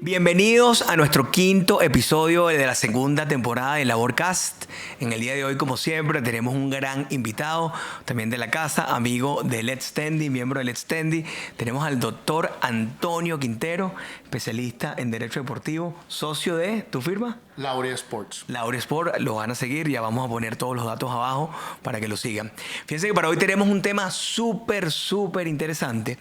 Bienvenidos a nuestro quinto episodio de la segunda temporada de Laborcast. En el día de hoy, como siempre, tenemos un gran invitado, también de la casa, amigo de Let's Standy, miembro de Let's Standy. Tenemos al doctor Antonio Quintero, especialista en Derecho Deportivo, socio de ¿tu firma? Laurea Sports. Laurea Sport, lo van a seguir, ya vamos a poner todos los datos abajo para que lo sigan. Fíjense que para hoy tenemos un tema súper interesante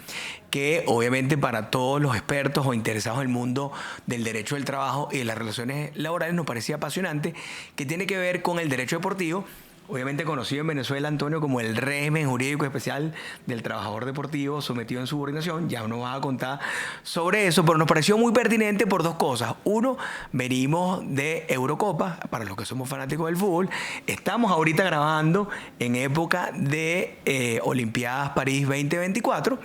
que obviamente para todos los expertos o interesados en el mundo del derecho del trabajo y de las relaciones laborales nos parecía apasionante, que tiene que ver con el derecho deportivo. Obviamente conocido en Venezuela, Antonio, como el régimen jurídico especial del trabajador deportivo sometido en subordinación. Ya nos vas a contar sobre eso, pero nos pareció muy pertinente por dos cosas. Uno, venimos de Eurocopa, para los que somos fanáticos del fútbol. Estamos ahorita grabando en época de Olimpiadas París 2024.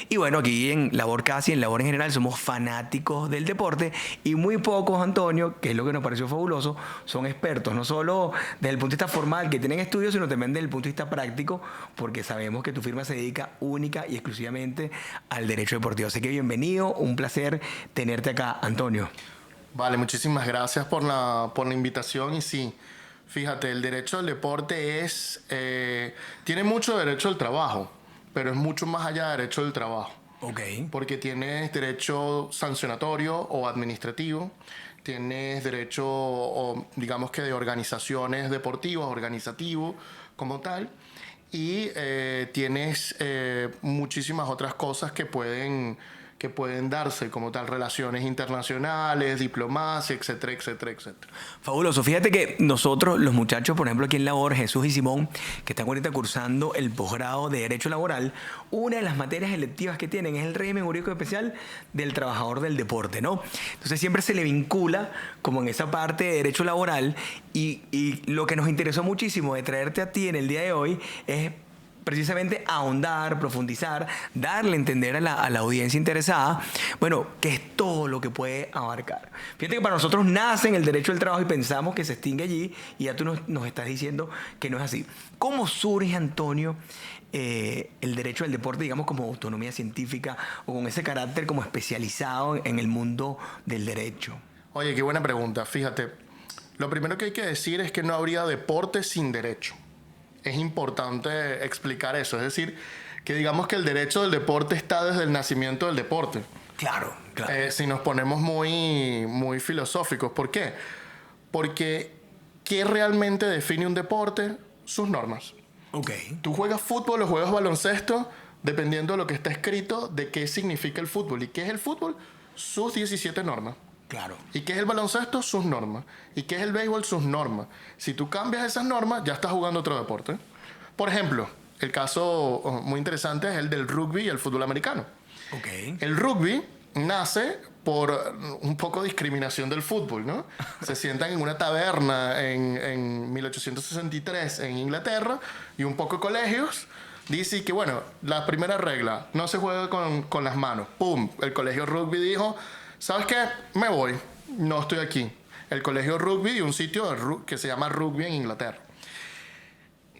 Y bueno, aquí en Labor Casi, en Labor en general, somos fanáticos del deporte y muy pocos, Antonio, que es lo que nos pareció fabuloso, son expertos, no solo desde el punto de vista formal, que tienen estudios, sino también desde el punto de vista práctico, porque sabemos que tu firma se dedica única y exclusivamente al derecho deportivo. Así que bienvenido, un placer tenerte acá, Antonio. Vale, muchísimas gracias por la invitación. Y sí, fíjate, el derecho al deporte tiene mucho derecho al trabajo, pero es mucho más allá de derecho del trabajo. Ok. Porque tienes derecho sancionatorio o administrativo, tienes derecho, digamos que de organizaciones deportivas, organizativo como tal, y tienes muchísimas otras cosas que pueden darse como tal, relaciones internacionales, diplomacia, etcétera, etcétera, etcétera. Fabuloso. Fíjate que nosotros, los muchachos, por ejemplo, aquí en Labor, Jesús y Simón, que están ahorita cursando el posgrado de Derecho Laboral, una de las materias electivas que tienen es el régimen jurídico especial del trabajador del deporte, ¿no? Entonces siempre se le vincula como en esa parte de Derecho Laboral y lo que nos interesó muchísimo de traerte a ti en el día de hoy es precisamente ahondar, profundizar, darle a entender a la audiencia interesada, bueno, qué es todo lo que puede abarcar. Fíjate que para nosotros nace en el derecho del trabajo y pensamos que se extingue allí, y ya tú nos estás diciendo que no es así. ¿Cómo surge, Antonio, el derecho del deporte, digamos, como autonomía científica o con ese carácter como especializado en el mundo del derecho? Oye, qué buena pregunta. Fíjate, lo primero que hay que decir es que no habría deporte sin derecho. Es importante explicar eso. Es decir, que digamos que el derecho del deporte está desde el nacimiento del deporte. Claro. Si nos ponemos muy filosóficos. ¿Por qué? Porque ¿qué realmente define un deporte? Sus normas. Ok. Tú juegas fútbol o juegas baloncesto dependiendo de lo que está escrito de qué significa el fútbol. ¿Y qué es el fútbol? Sus 17 normas. Claro. ¿Y qué es el baloncesto? Sus normas. ¿Y qué es el béisbol? Sus normas. Si tú cambias esas normas, ya estás jugando otro deporte. Por ejemplo, el caso muy interesante es el del rugby y el fútbol americano. Ok. El rugby nace por un poco de discriminación del fútbol, ¿no? Se sientan en una taberna en 1863 en Inglaterra y un poco de colegios dice que, bueno, la primera regla, no se juega con las manos. ¡Pum! El colegio rugby dijo, ¿sabes qué? Me voy. No estoy aquí. El colegio rugby y un sitio que se llama rugby en Inglaterra.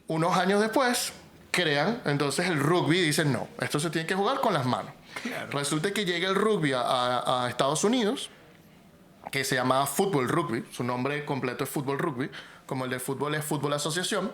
Unos años después, crean entonces el rugby y dicen, no, esto se tiene que jugar con las manos. Claro. Resulta que llega el rugby a Estados Unidos, que se llama Fútbol Rugby. Su nombre completo es Fútbol Rugby, como el del fútbol es Fútbol Asociación.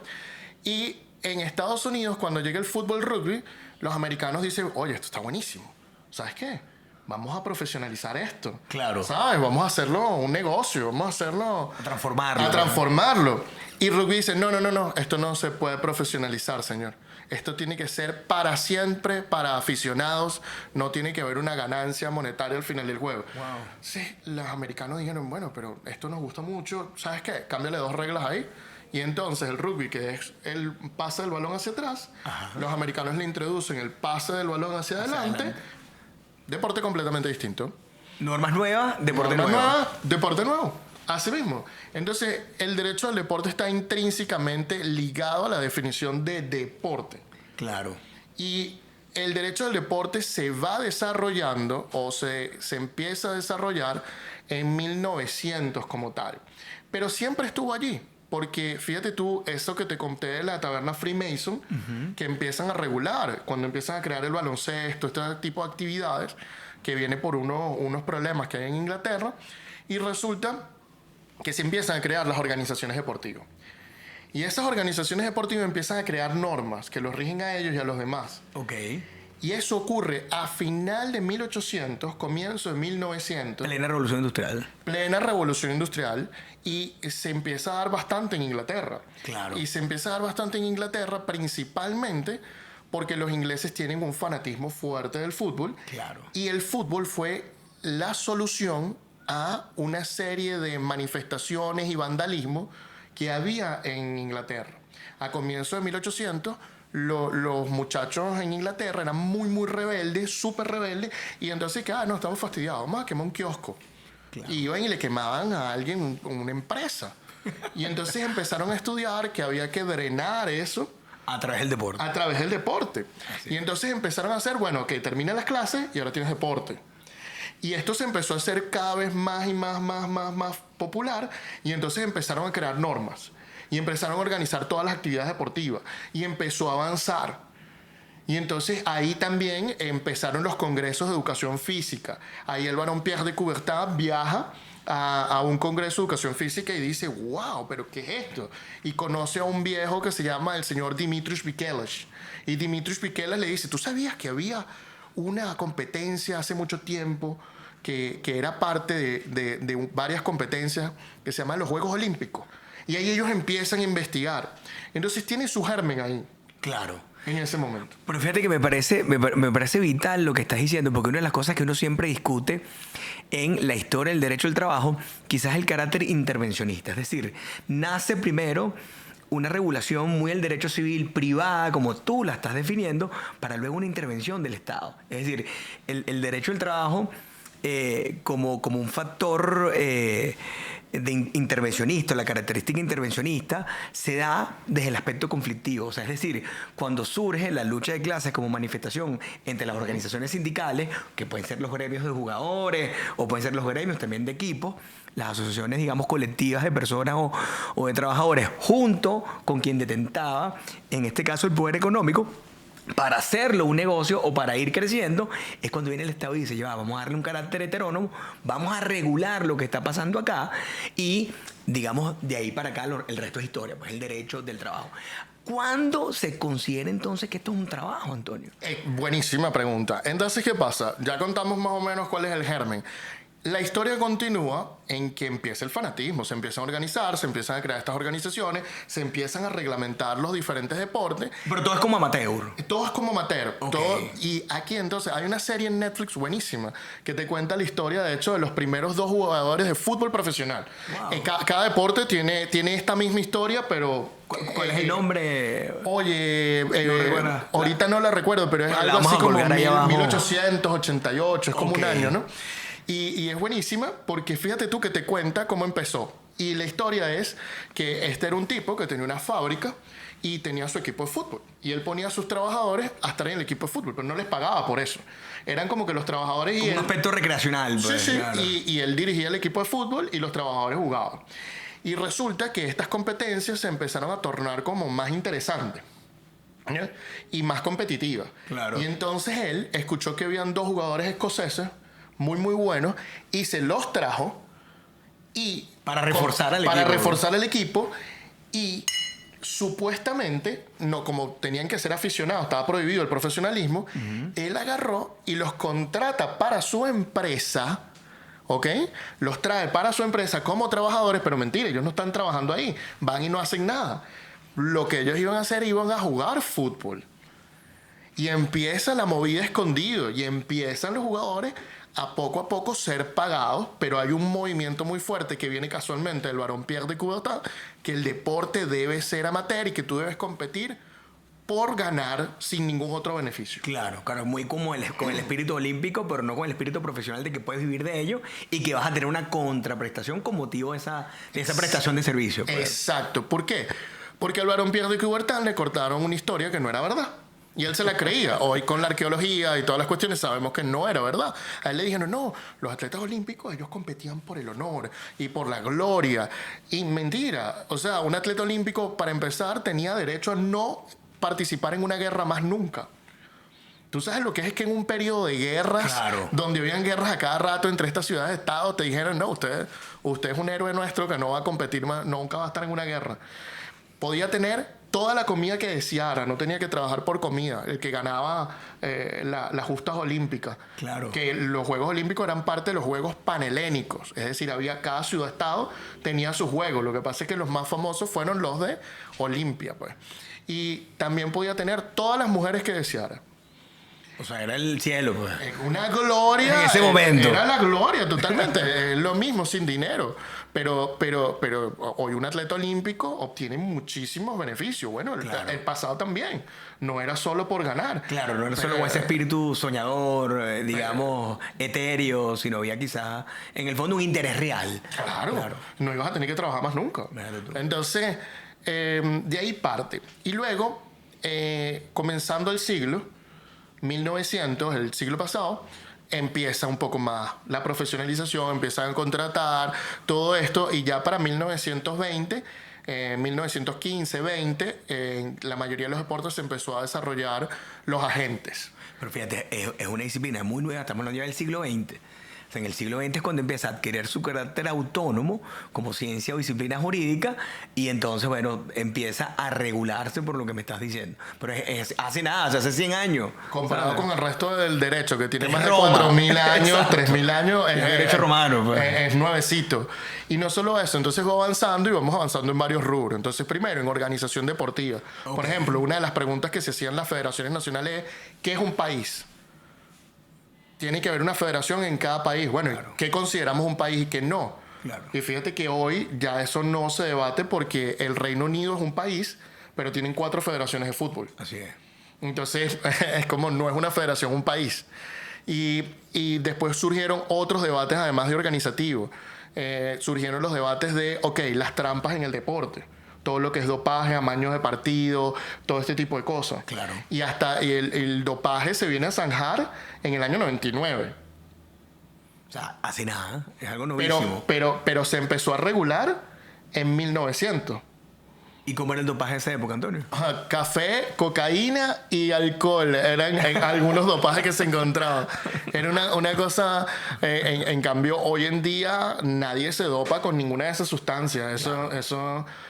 Y en Estados Unidos, cuando llega el Fútbol Rugby, los americanos dicen, oye, esto está buenísimo. ¿Sabes qué? Vamos a profesionalizar esto. Claro. ¿Sabes? Vamos a hacerlo un negocio, vamos a hacerlo... A transformarlo. A transformarlo. Y rugby dice, no, esto no se puede profesionalizar, señor. Esto tiene que ser para siempre, para aficionados. No tiene que haber una ganancia monetaria al final del juego. Wow. Sí, los americanos dijeron, bueno, pero esto nos gusta mucho. ¿Sabes qué? Cámbiale 2 reglas ahí. Y entonces el rugby, que es el pase del balón hacia atrás, los americanos le introducen el pase del balón hacia adelante. Deporte completamente distinto. Normas nuevas, deporte nuevo. Deporte nuevo. Así mismo. Entonces, el derecho al deporte está intrínsecamente ligado a la definición de deporte. Claro. Y el derecho al deporte se va desarrollando o se empieza a desarrollar en 1900 como tal. Pero siempre estuvo allí. porque fíjate tú, eso que te conté de la taberna Freemason, que empiezan a regular, cuando empiezan a crear el baloncesto, este tipo de actividades, que viene por unos problemas que hay en Inglaterra, y resulta que se empiezan a crear las organizaciones deportivas. Y esas organizaciones deportivas empiezan a crear normas que los rigen a ellos y a los demás. Ok. Y eso ocurre a final de 1800, comienzo de 1900. Plena revolución industrial. Plena revolución industrial. Y se empieza a dar bastante en Inglaterra. Claro. Y se empieza a dar bastante en Inglaterra principalmente porque los ingleses tienen un fanatismo fuerte del fútbol. Claro. Y el fútbol fue la solución a una serie de manifestaciones y vandalismo que había en Inglaterra. A comienzo de 1800... los muchachos en Inglaterra eran muy, muy rebeldes, súper rebeldes, y entonces, no, estamos fastidiados, vamos a quemar un kiosco. Claro. Y iban y le quemaban a alguien, una empresa. Y entonces empezaron a estudiar que había que drenar eso. A través del deporte. A través del deporte. Y entonces empezaron a hacer, bueno, que termina las clases y ahora tienes deporte. Y esto se empezó a hacer cada vez más y más popular, y entonces empezaron a crear normas. Y empezaron a organizar todas las actividades deportivas. Y empezó a avanzar. Y entonces ahí también empezaron los congresos de educación física. Ahí el barón Pierre de Coubertin viaja a un congreso de educación física y dice, wow, ¿pero qué es esto? Y conoce a un viejo que se llama el señor Dimitris Bikeles. Y Dimitris Bikeles le dice, ¿tú sabías que había una competencia hace mucho tiempo que era parte de varias competencias que se llaman los Juegos Olímpicos? Y ahí ellos empiezan a investigar. Entonces tiene su germen ahí. Claro. En ese momento. Pero fíjate que me parece vital lo que estás diciendo, porque una de las cosas que uno siempre discute en la historia del derecho del trabajo, quizás es el carácter intervencionista. Es decir, nace primero una regulación muy del derecho civil privada, como tú la estás definiendo, para luego una intervención del Estado. Es decir, el derecho del trabajo como un factor intervencionista, la característica intervencionista se da desde el aspecto conflictivo. O sea, es decir, cuando surge la lucha de clases como manifestación entre las organizaciones sindicales, que pueden ser los gremios de jugadores o pueden ser los gremios también de equipos, las asociaciones, digamos, colectivas de personas o de trabajadores, junto con quien detentaba, en este caso, el poder económico, para hacerlo un negocio o para ir creciendo, es cuando viene el Estado y dice, vamos a darle un carácter heterónomo, vamos a regular lo que está pasando acá y, digamos, de ahí para acá el resto es historia, pues el derecho del trabajo. ¿Cuándo se considera entonces que esto es un trabajo, Antonio? Buenísima pregunta. Entonces, ¿qué pasa? Ya contamos más o menos cuál es el germen. La historia continúa en que empieza el fanatismo, se empiezan a organizar, se empiezan a crear estas organizaciones, se empiezan a reglamentar los diferentes deportes. Pero todo es como amateur. Todo es como amateur. Okay. Y aquí entonces hay una serie en Netflix buenísima que te cuenta la historia, de hecho, de los primeros 2 jugadores de fútbol profesional. Wow. Cada deporte tiene esta misma historia, pero... ¿Cuál es el nombre? Oye, ahorita no la recuerdo, pero es algo así como 1888, es como un año, ¿no? Y es buenísima porque fíjate tú que te cuenta cómo empezó. Y la historia es que este era un tipo que tenía una fábrica y tenía su equipo de fútbol. Y él ponía a sus trabajadores a estar en el equipo de fútbol, pero no les pagaba por eso. Eran como que los trabajadores... Como un aspecto recreacional. Pues, sí, claro. Y él dirigía el equipo de fútbol y los trabajadores jugaban. Y resulta que estas competencias se empezaron a tornar como más interesantes, ¿ya? Y más competitivas. Claro. Y entonces él escuchó que habían 2 jugadores escoceses muy, muy buenos y se los trajo y... Para reforzar al equipo. Para reforzar el equipo y supuestamente, no, como tenían que ser aficionados, estaba prohibido el profesionalismo, él agarró y los contrata para su empresa, ¿ok? Los trae para su empresa como trabajadores, pero mentira, ellos no están trabajando ahí, van y no hacen nada. Lo que ellos iban a hacer, iban a jugar fútbol. Y empieza la movida escondido y empiezan los jugadores a poco ser pagados, pero hay un movimiento muy fuerte que viene casualmente del barón Pierre de Coubertin, que el deporte debe ser amateur y que tú debes competir por ganar sin ningún otro beneficio. Claro, muy como con el espíritu olímpico, pero no con el espíritu profesional de que puedes vivir de ello y que vas a tener una contraprestación con motivo de esa prestación de servicio. Exacto. ¿Por qué? Porque al barón Pierre de Coubertin le cortaron una historia que no era verdad. Y él se la creía. Hoy con la arqueología y todas las cuestiones sabemos que no era verdad. A él le dijeron, no, los atletas olímpicos, ellos competían por el honor y por la gloria. Y mentira. O sea, un atleta olímpico, para empezar, tenía derecho a no participar en una guerra más nunca. Tú sabes lo que es que en un periodo de guerras, Claro. donde habían guerras a cada rato entre estas ciudades-estado, te dijeron, no, usted es un héroe nuestro que no va a competir más, nunca va a estar en una guerra. Podía tener toda la comida que deseara, no tenía que trabajar por comida, el que ganaba las justas olímpicas. Claro. Que los Juegos Olímpicos eran parte de los Juegos Panhelénicos, es decir, cada ciudad-estado tenía sus juegos. Lo que pasa es que los más famosos fueron los de Olimpia, pues. Y también podía tener todas las mujeres que deseara. O sea, era el cielo, pues. Una gloria. En ese momento. Era la gloria, totalmente. Es lo mismo, sin dinero. Pero hoy un atleta olímpico obtiene muchísimos beneficios. Bueno, Claro. el pasado también. No era solo por ganar. Claro, no era solo ese espíritu soñador, digamos, etéreo, sino había quizás, en el fondo, un interés real. Claro. No ibas a tener que trabajar más nunca. Imagínate tú. Entonces, de ahí parte. Y luego, comenzando el siglo, 1900, el siglo pasado, empieza un poco más la profesionalización, empiezan a contratar todo esto, y ya para 1920, 1915-20, la mayoría de los deportes se empezó a desarrollar los agentes. Pero fíjate, es una disciplina muy nueva, estamos hablando ya del siglo XX. O sea, en el siglo XX es cuando empieza a adquirir su carácter autónomo como ciencia o disciplina jurídica, y entonces, bueno, empieza a regularse por lo que me estás diciendo. Pero hace nada, o sea, hace 100 años. Comparado con el resto del derecho, que tiene Es más de Roma. 4.000 años, Exacto. 3.000 años, El derecho romano, pues. es nuevecito. Y no solo eso, entonces va avanzando y vamos avanzando en varios rubros. Entonces, primero, en organización deportiva. Ok. Por ejemplo, una de las preguntas que se hacían las federaciones nacionales es, ¿qué es un país? Tiene que haber una federación en cada país. Bueno, Claro. ¿qué consideramos un país y qué no? Claro. Y fíjate que hoy ya eso no se debate porque el Reino Unido es un país, pero tienen 4 federaciones de fútbol. Así es. Entonces, es como no es una federación, un país. Y después surgieron otros debates, además de organizativos. Surgieron los debates de, las trampas en el deporte. Todo lo que es dopaje, amaños de partido, todo este tipo de cosas. Claro. Y hasta el dopaje se viene a zanjar en el año 99. O sea, hace nada, es algo Pero, novísimo. pero se empezó a regular en 1900. ¿Y cómo era el dopaje de esa época, Antonio? Ajá, café, cocaína y alcohol eran algunos dopajes que se encontraban. Era una cosa. En cambio, hoy en día nadie se dopa con ninguna de esas sustancias.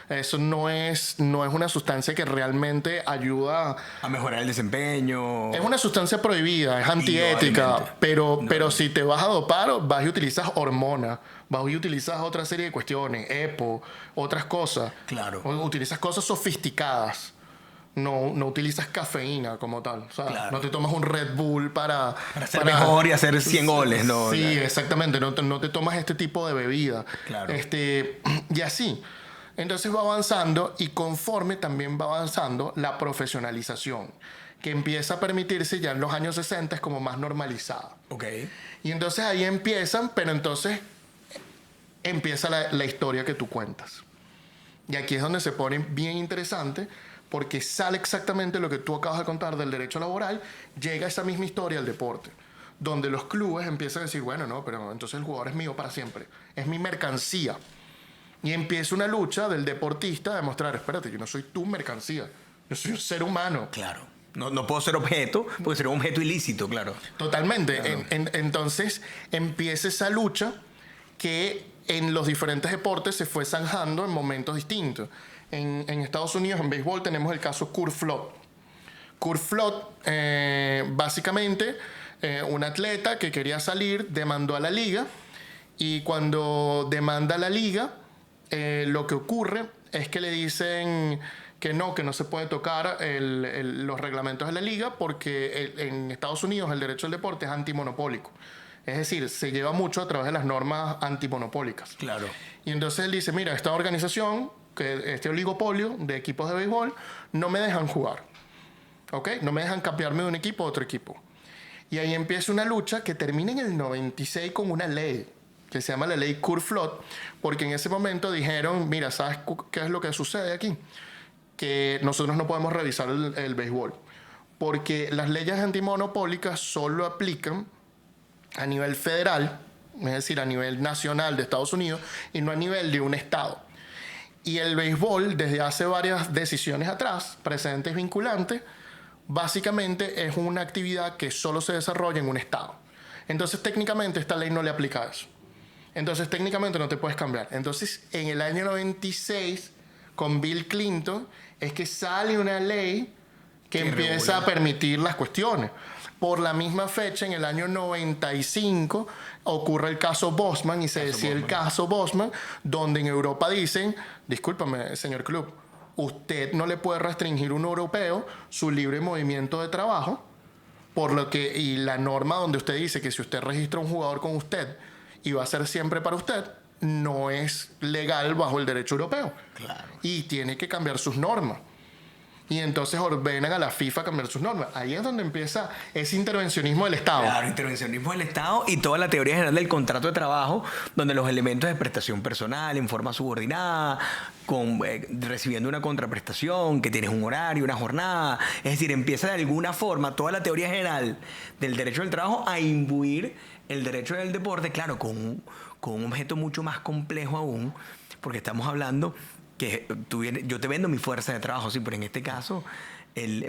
Eso no es una sustancia que realmente ayuda. A mejorar el desempeño. Es una sustancia prohibida, es antiética, Indudablemente. pero si te vas a dopar, vas y utilizas hormonas, vas y utilizas otra serie de cuestiones, EPO, otras cosas. Claro. Utilizas cosas sofisticadas. No utilizas cafeína como tal. O sea, Claro. no te tomas un Red Bull para ser mejor y hacer 100 goles, ¿no? Sí, Claro. exactamente. No te tomas este tipo de bebida. Claro. Y así. Entonces va avanzando, y conforme también va avanzando la profesionalización, que empieza a permitirse ya en los años 60 es como más normalizada. Ok. Y entonces ahí empiezan, pero entonces empieza la historia que tú cuentas. Y aquí es donde se pone bien interesante, porque sale exactamente lo que tú acabas de contar del derecho laboral, llega esa misma historia al deporte, donde los clubes empiezan a decir, bueno, no, pero entonces el jugador es mío para siempre, es mi mercancía. Y empieza una lucha del deportista a demostrar, espérate, yo no soy tu mercancía, yo soy un ser humano. Claro. No puedo ser objeto, porque sería un objeto ilícito, claro. Totalmente. Claro. Entonces empieza esa lucha que en los diferentes deportes se fue zanjando en momentos distintos. En Estados Unidos, en béisbol, tenemos el caso Curt Flood. Curt Flood, básicamente, un atleta que quería salir, demandó a la liga, y cuando demanda a la liga, lo que ocurre es que le dicen que no se puede tocar los reglamentos de la liga, porque en Estados Unidos el derecho del deporte es antimonopólico. Es decir, se lleva mucho a través de las normas antimonopólicas. Claro. Y entonces él dice, mira, esta organización, este oligopolio de equipos de béisbol, no me dejan jugar. ¿Ok? No me dejan cambiarme de un equipo a otro equipo. Y ahí empieza una lucha que termina en el 96 con una ley que se llama la ley Curt Flood, porque en ese momento dijeron, mira, ¿sabes qué es lo que sucede aquí? Que nosotros no podemos revisar el béisbol, porque las leyes antimonopólicas solo aplican a nivel federal, es decir, a nivel nacional de Estados Unidos, y no a nivel de un estado. Y el béisbol, desde hace varias decisiones atrás, precedentes vinculantes, básicamente es una actividad que solo se desarrolla en un estado. Entonces, técnicamente, esta ley no le aplica a eso. Entonces, técnicamente no te puedes cambiar. Entonces, en el año 96, con Bill Clinton, es que sale una ley que empieza a permitir las cuestiones. Por la misma fecha, en el año 95, ocurre el caso Bosman y se decide el caso Bosman, donde en Europa dicen, discúlpame, señor Club, usted no le puede restringir a un europeo su libre movimiento de trabajo, por lo que, y la norma donde usted dice que si usted registra un jugador con usted y va a ser siempre para usted, no es legal bajo el derecho europeo. Claro. Y tiene que cambiar sus normas. Y entonces ordenan a la FIFA cambiar sus normas. Ahí es donde empieza ese intervencionismo del Estado. Claro, intervencionismo del Estado y toda la teoría general del contrato de trabajo, donde los elementos de prestación personal en forma subordinada, recibiendo una contraprestación, que tienes un horario, una jornada. Es decir, empieza de alguna forma toda la teoría general del derecho del trabajo a imbuir el derecho del deporte, claro, con un objeto mucho más complejo aún, porque estamos hablando que yo te vendo mi fuerza de trabajo, sí, pero en este caso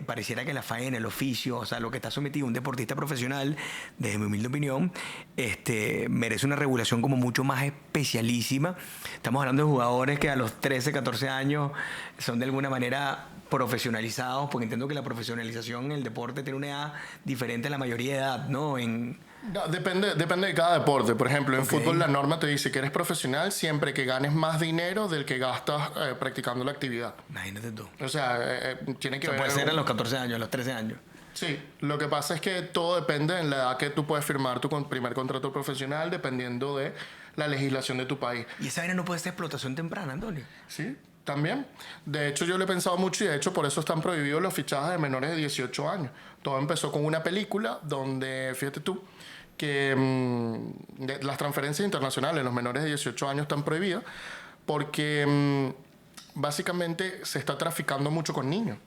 pareciera que la faena, el oficio, o sea, lo que está sometido un deportista profesional, desde mi humilde opinión, merece una regulación como mucho más especialísima. Estamos hablando de jugadores que a los 13, 14 años son de alguna manera profesionalizados, porque entiendo que la profesionalización en el deporte tiene una edad diferente a la mayoría de edad, ¿no? No, depende de cada deporte. Por ejemplo, en fútbol la norma te dice que eres profesional siempre que ganes más dinero del que gastas practicando la actividad. Imagínate tú. O sea, tiene que ver... Puede ser a los 14 años, a los 13 años. Sí, lo que pasa es que todo depende en la edad que tú puedes firmar tu primer contrato profesional, dependiendo de la legislación de tu país. ¿Y esa vaina no puede ser explotación temprana, Antonio? Sí, también. De hecho, yo lo he pensado mucho y de hecho por eso están prohibidos los fichajes de menores de 18 años. Todo empezó con una película donde, fíjate tú, que las transferencias internacionales, los menores de 18 años están prohibidas porque básicamente se está traficando mucho con niños.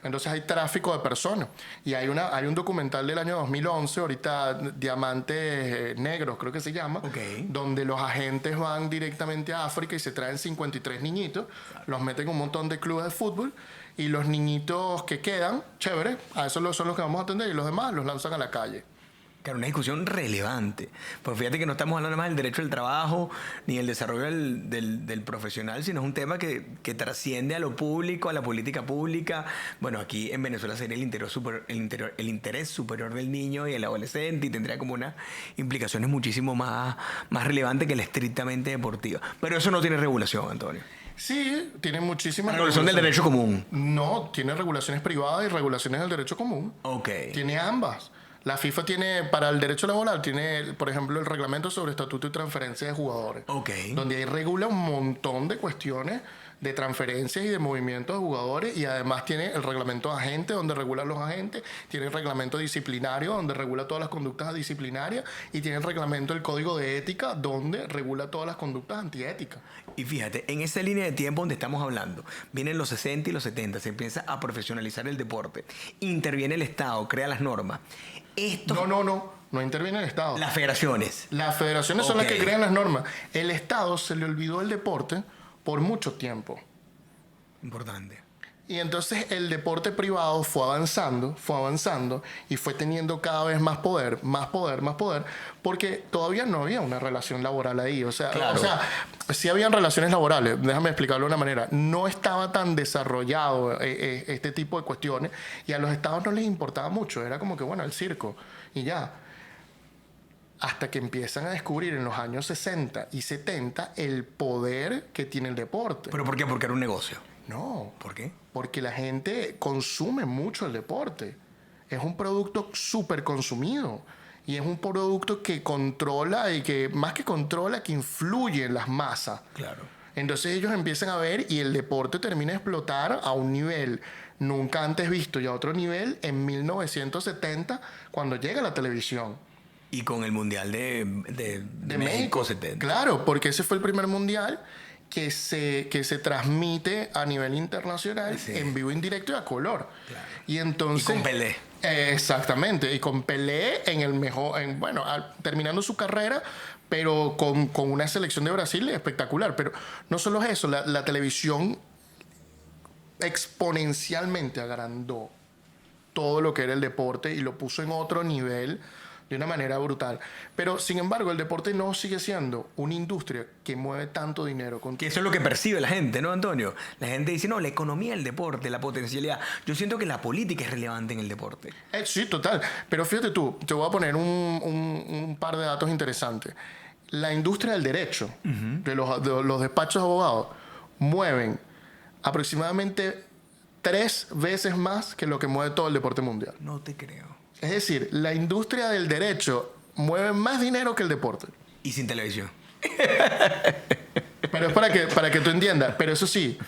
Entonces hay tráfico de personas. Y hay un documental del año 2011, ahorita Diamantes Negros creo que se llama, donde los agentes van directamente a África y se traen 53 niñitos, los meten en un montón de clubes de fútbol y los niñitos que quedan, chévere, a esos son los que vamos a atender y los demás los lanzan a la calle. Claro, una discusión relevante. Pues fíjate que no estamos hablando más del derecho del trabajo ni el desarrollo del profesional, sino es un tema que trasciende a lo público, a la política pública. Bueno, aquí en Venezuela sería el interés superior del niño y el adolescente y tendría como unas implicaciones muchísimo más relevantes que la estrictamente deportiva. Pero eso no tiene regulación, Antonio. Sí, tiene muchísimas regulación del derecho común. No, tiene regulaciones privadas y regulaciones del derecho común. Ok. Tiene ambas. La FIFA tiene, para el derecho laboral, tiene, por ejemplo, el reglamento sobre estatuto y transferencia de jugadores. Donde ahí regula un montón de cuestiones de transferencias y de movimientos de jugadores y además tiene el reglamento de agentes donde regula los agentes, tiene el reglamento disciplinario donde regula todas las conductas disciplinarias y tiene el reglamento del código de ética donde regula todas las conductas antiéticas. Y fíjate, en esa línea de tiempo donde estamos hablando, vienen los 60 y los 70, se empieza a profesionalizar el deporte, interviene el Estado, crea las normas. No interviene el Estado. Las federaciones. Las federaciones son las que crean las normas. El Estado se le olvidó el deporte por mucho tiempo. Importante. Y entonces el deporte privado fue avanzando y fue teniendo cada vez más poder, porque todavía no había una relación laboral ahí. O sea, sí habían relaciones laborales, déjame explicarlo de una manera. No estaba tan desarrollado este tipo de cuestiones y a los estados no les importaba mucho. Era como que, bueno, el circo y ya. Hasta que empiezan a descubrir en los años 60 y 70 el poder que tiene el deporte. ¿Pero por qué? Porque era un negocio. No. ¿Por qué? Porque la gente consume mucho el deporte. Es un producto súper consumido. Y es un producto que controla y que, más que controla, que influye en las masas. Claro. Entonces ellos empiezan a ver y el deporte termina de explotar a un nivel nunca antes visto y a otro nivel en 1970 cuando llega la televisión. Y con el Mundial de México 70. Claro, porque ese fue el primer mundial que se transmite a nivel internacional Sí. en vivo, indirecto y a color. Claro. Y entonces... Y con Pelé. Exactamente, y con Pelé en el mejor, terminando su carrera, pero con una selección de Brasil espectacular. Pero no solo es eso, la televisión exponencialmente agrandó todo lo que era el deporte y lo puso en otro nivel de una manera brutal. Pero, sin embargo, el deporte no sigue siendo una industria que mueve tanto dinero. Que eso es lo que percibe la gente, ¿no, Antonio? La gente dice, no, la economía del deporte, la potencialidad. Yo siento que la política es relevante en el deporte. Sí, total. Pero fíjate tú, te voy a poner un par de datos interesantes. La industria del derecho, de los despachos de abogados, mueven aproximadamente 3 veces más que lo que mueve todo el deporte mundial. No te creo. Es decir, la industria del derecho mueve más dinero que el deporte. Y sin televisión. Pero es para que tú entiendas. Pero eso sí,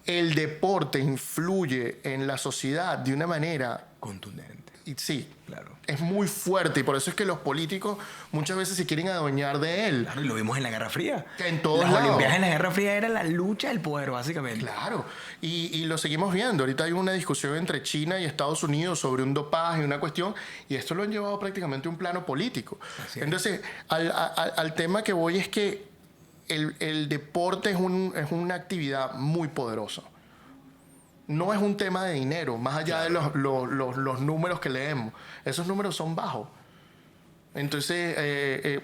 el deporte influye en la sociedad de una manera... Contundente. Y sí, Claro. es muy fuerte. Y por eso es que los políticos muchas veces se quieren adueñar de él. Claro, y lo vimos en la Guerra Fría. En todos Las lados. Olimpiadas en la Guerra Fría era la lucha del poder, básicamente. Claro, y lo seguimos viendo. Ahorita hay una discusión entre China y Estados Unidos sobre un dopaje, una cuestión, y esto lo han llevado prácticamente a un plano político. Así es. Entonces, al tema que voy es que el deporte es una actividad muy poderosa. No es un tema de dinero, más allá de los números que leemos. Esos números son bajos. Entonces,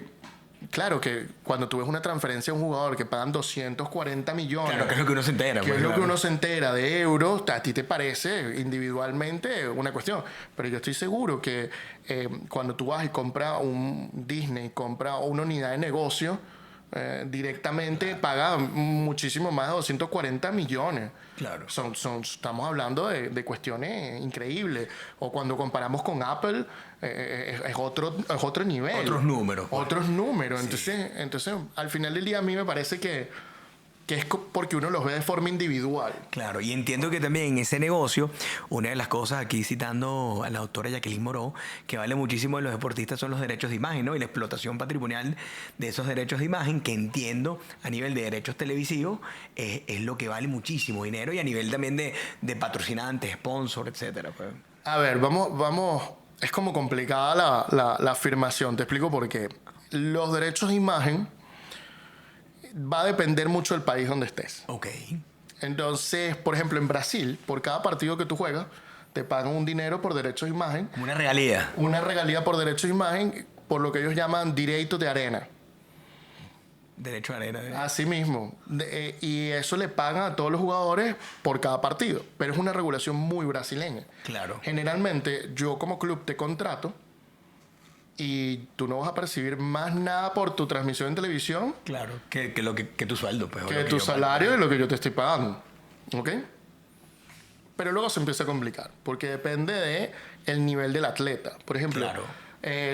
claro que cuando tú ves una transferencia a un jugador que pagan 240 millones... Claro, que es lo que uno se entera. Que pues, es lo que claro. uno se entera de euros, a ti te parece individualmente una cuestión. Pero yo estoy seguro que cuando tú vas y compras un Disney, compras una unidad de negocio, directamente paga muchísimo más de 240 millones. Claro. Estamos hablando de cuestiones increíbles. O cuando comparamos con Apple, es otro nivel. Otros números. pues. Otros números. Sí. Entonces, al final del día a mí me parece que es porque uno los ve de forma individual. Claro, y entiendo que también en ese negocio, una de las cosas, aquí citando a la doctora Jacqueline Moreau, que vale muchísimo de los deportistas son los derechos de imagen, ¿no? Y la explotación patrimonial de esos derechos de imagen, que entiendo a nivel de derechos televisivos, es lo que vale muchísimo dinero y a nivel también de patrocinantes, sponsor, etcétera. Pues. A ver, vamos. Es como complicada la afirmación. Te explico por qué. Los derechos de imagen va a depender mucho del país donde estés. Ok. Entonces, por ejemplo, en Brasil, por cada partido que tú juegas, te pagan un dinero por derechos de imagen, Como una regalía. una regalía por derechos de imagen, por lo que ellos llaman direito de arena. Derecho a arena. Así mismo. Y eso le pagan a todos los jugadores por cada partido. Pero es una regulación muy brasileña. Claro. Generalmente, yo como club te contrato y tú no vas a percibir más nada por tu transmisión en televisión Claro. Que tu sueldo, pues. o que lo tu yo salario pago. y lo que yo te estoy pagando. ¿Ok? Pero luego se empieza a complicar, porque depende de el nivel del atleta. Por ejemplo, Claro.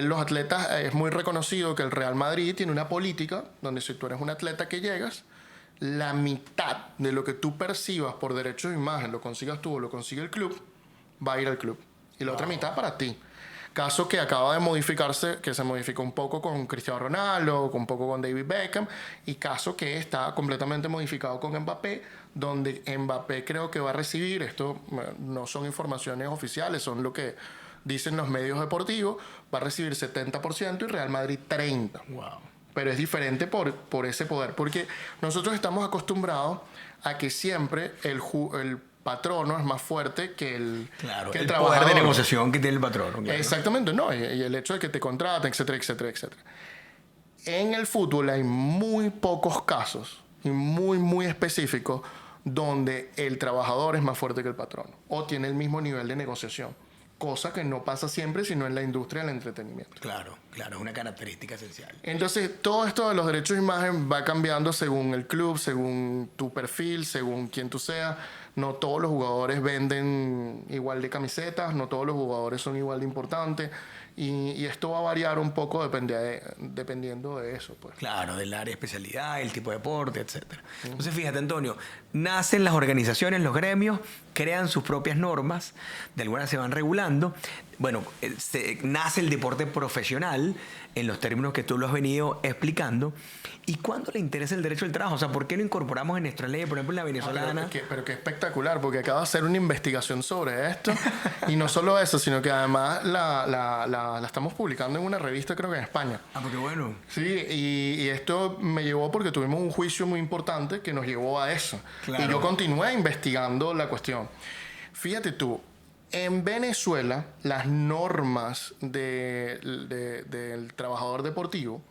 Los atletas, es muy reconocido que el Real Madrid tiene una política donde si tú eres un atleta que llegas, la mitad de lo que tú percibas por derechos de imagen, lo consigas tú o lo consigue el club, va a ir al club. Y la otra mitad para ti. Caso que acaba de modificarse, que se modificó un poco con Cristiano Ronaldo, un poco con David Beckham, y caso que está completamente modificado con Mbappé, donde Mbappé creo que va a recibir, esto no son informaciones oficiales, son lo que dicen los medios deportivos, va a recibir 70% y Real Madrid 30%. Wow. Pero es diferente por ese poder, porque nosotros estamos acostumbrados a que siempre el patrono es más fuerte que el Claro. que El trabajador. poder de negociación que tiene el patrón. Claro. Exactamente, no. Y el hecho de que te contraten, etcétera, etcétera, etcétera. En el fútbol hay muy pocos casos, y muy específicos, donde el trabajador es más fuerte que el patrón o tiene el mismo nivel de negociación. Cosa que no pasa siempre, sino en la industria del entretenimiento. Claro, es una característica esencial. Entonces, todo esto de los derechos de imagen va cambiando según el club, según tu perfil, según quién tú seas. No todos los jugadores venden igual de camisetas, no todos los jugadores son igual de importantes. Y esto va a variar un poco dependiendo de eso, pues. Claro, del área de especialidad, el tipo de deporte, etcétera. Entonces, fíjate, Antonio, nacen las organizaciones, los gremios, crean sus propias normas, de algunas se van regulando. bueno, nace el deporte profesional en los términos que tú lo has venido explicando. ¿Y cuándo le interesa el derecho al trabajo? O sea, ¿por qué lo incorporamos en nuestra ley, por ejemplo, en la venezolana? Pero qué espectacular, porque acabo de hacer una investigación sobre esto. Y no solo eso, sino que además la estamos publicando en una revista, creo que en España. Ah, porque bueno. Sí, y esto me llevó porque tuvimos un juicio muy importante que nos llevó a eso. Claro. Y yo continué investigando la cuestión. Fíjate tú, en Venezuela las normas del trabajador deportivo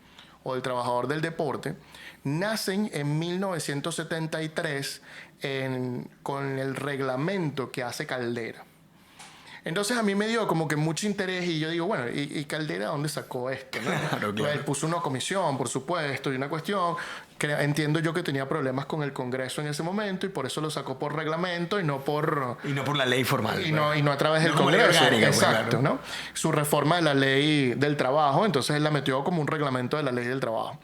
o del trabajador del deporte nacen en 1973 con el reglamento que hace Caldera. Entonces a mí me dio como que mucho interés y yo digo, bueno, ¿y Caldera dónde sacó esto? ¿No? Claro. Pues él puso una comisión, por supuesto, y una cuestión que entiendo yo que tenía problemas con el Congreso en ese momento y por eso lo sacó por reglamento y no por... Y no por la ley formal. Y no a través del como ley Congreso. orgánica, pues, exacto, claro. ¿no? Su reforma de la ley del trabajo, entonces él la metió como un reglamento de la ley del trabajo.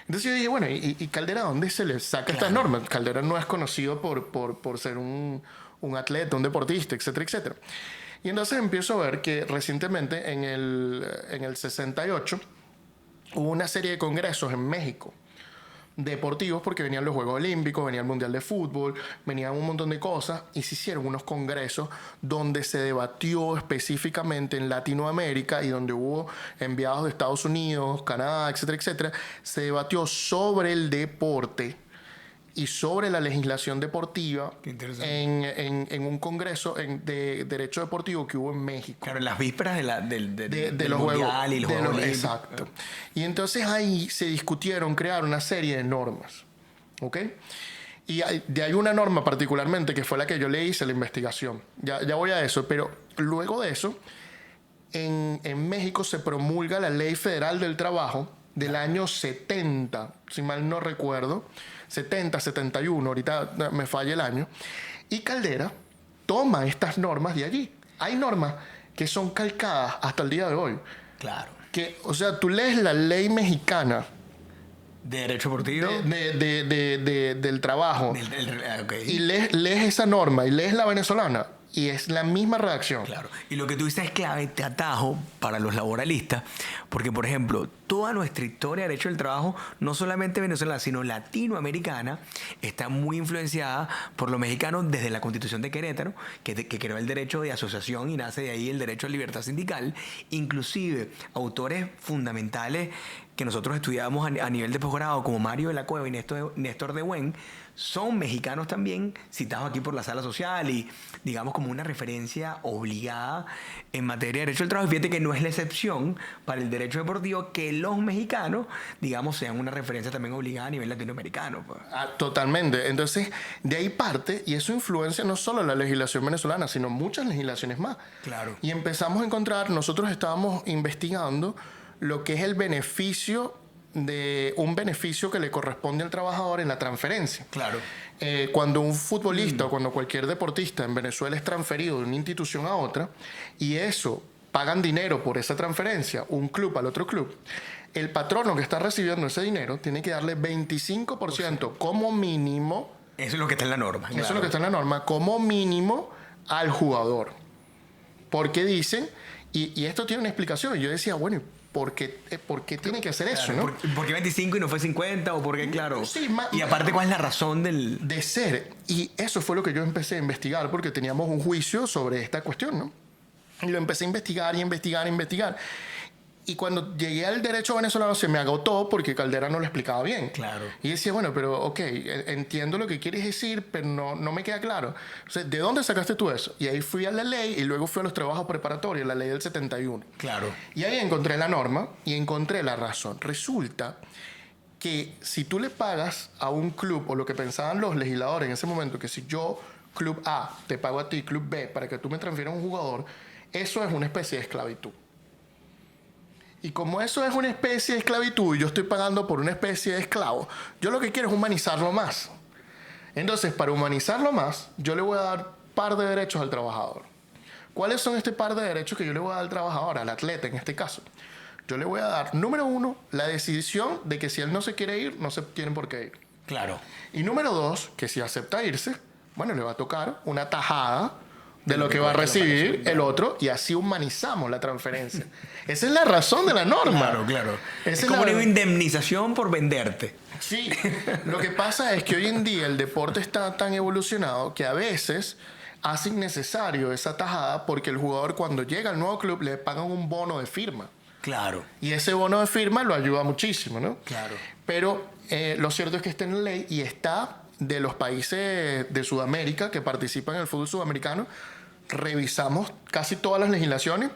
Entonces yo dije, bueno, ¿y Caldera dónde se le saca estas normas? Caldera no es conocido por ser un atleta, un deportista, etcétera, etcétera. Y entonces empiezo a ver que recientemente, en el 68, hubo una serie de congresos en México deportivos, porque venían los Juegos Olímpicos, venía el Mundial de Fútbol, venían un montón de cosas, y se hicieron unos congresos donde se debatió específicamente en Latinoamérica y donde hubo enviados de Estados Unidos, Canadá, etcétera, etcétera. Se debatió sobre el deporte y sobre la legislación deportiva en un congreso de derecho deportivo que hubo en México. Claro, en las vísperas de los Mundial Juegos, y los Juegos Olímpicos. exacto. Y entonces ahí se discutieron crear una serie de normas, ¿ok? Y hay una norma particularmente que fue la que yo le hice la investigación. Ya voy a eso, pero luego de eso, en México se promulga la Ley Federal del Trabajo del año 70, si mal no recuerdo, 70, 71, ahorita me falla el año, y Caldera toma estas normas de allí. Hay normas que son calcadas hasta el día de hoy. Claro. Que, o sea, tú lees la ley mexicana ¿De derecho deportivo? del trabajo Okay. y lees esa norma y lees la venezolana y es la misma redacción. Claro. Y lo que tú dices es clave, te atajo para los laboralistas, porque, por ejemplo, toda nuestra historia de derecho del trabajo, no solamente venezolana, sino latinoamericana, está muy influenciada por los mexicanos desde la Constitución de Querétaro, que creó el derecho de asociación y nace de ahí el derecho a libertad sindical. Inclusive, autores fundamentales que nosotros estudiábamos a nivel de posgrado, como Mario de la Cueva y Néstor de Buen, son mexicanos también, citados aquí por la Sala Social y, digamos, como una referencia obligada en materia de derecho del trabajo. Fíjate que no es la excepción para el derecho deportivo que los mexicanos, digamos, sean una referencia también obligada a nivel latinoamericano. Pues. Totalmente. Entonces, de ahí parte, y eso influencia no solo la legislación venezolana, sino muchas legislaciones más. Claro. Y empezamos a encontrar, nosotros estábamos investigando lo que es el beneficio de un beneficio que le corresponde al trabajador en la transferencia. Claro. Cuando un futbolista o cuando cualquier deportista en Venezuela es transferido de una institución a otra y eso pagan dinero por esa transferencia, un club al otro club, el patrono que está recibiendo ese dinero tiene que darle 25% como mínimo. Eso es lo que está en la norma. Eso es lo que está en la norma, como mínimo al jugador. Porque dicen, y esto tiene una explicación, yo decía, bueno, ¿por qué tiene que hacer eso, no? ¿Por qué 25 y no fue 50? ¿O por qué, claro? Sí, y aparte, ¿cuál es la razón del...? De ser. Y eso fue lo que yo empecé a investigar porque teníamos un juicio sobre esta cuestión, ¿no? Y lo empecé a investigar y investigar y investigar. Y cuando llegué al derecho venezolano se me agotó porque Caldera no lo explicaba bien. Claro. Y decía, bueno, pero ok, entiendo lo que quieres decir, pero no me queda claro. O sea, ¿de dónde sacaste tú eso? Y ahí fui a la ley y luego fui a los trabajos preparatorios, la ley del 71. Claro. Y ahí encontré la norma y encontré la razón. Resulta que si tú le pagas a un club, o lo que pensaban los legisladores en ese momento, que si yo, Club A, te pago a ti, Club B, para que tú me transfieras un jugador, eso es una especie de esclavitud. Y como eso es una especie de esclavitud y yo estoy pagando por una especie de esclavo, yo lo que quiero es humanizarlo más. Entonces, para humanizarlo más, yo le voy a dar par de derechos al trabajador. ¿Cuáles son este par de derechos que yo le voy a dar al trabajador, al atleta en este caso? Yo le voy a dar, número 1, la decisión de que si él no se quiere ir, no se tiene por qué ir. Claro. Y número 2, que si acepta irse, bueno, le va a tocar una tajada de lo que va a recibir el otro y así humanizamos la transferencia. Esa es la razón de la norma. Claro, claro. Esa Es como una indemnización por venderte. Sí, lo que pasa es que hoy en día el deporte está tan evolucionado que a veces hace innecesario esa tajada porque el jugador cuando llega al nuevo club le pagan un bono de firma. Claro. Y ese bono de firma lo ayuda muchísimo, ¿no? Claro. Pero lo cierto es que está en la ley y está de los países de Sudamérica que participan en el fútbol sudamericano. Revisamos casi todas las legislaciones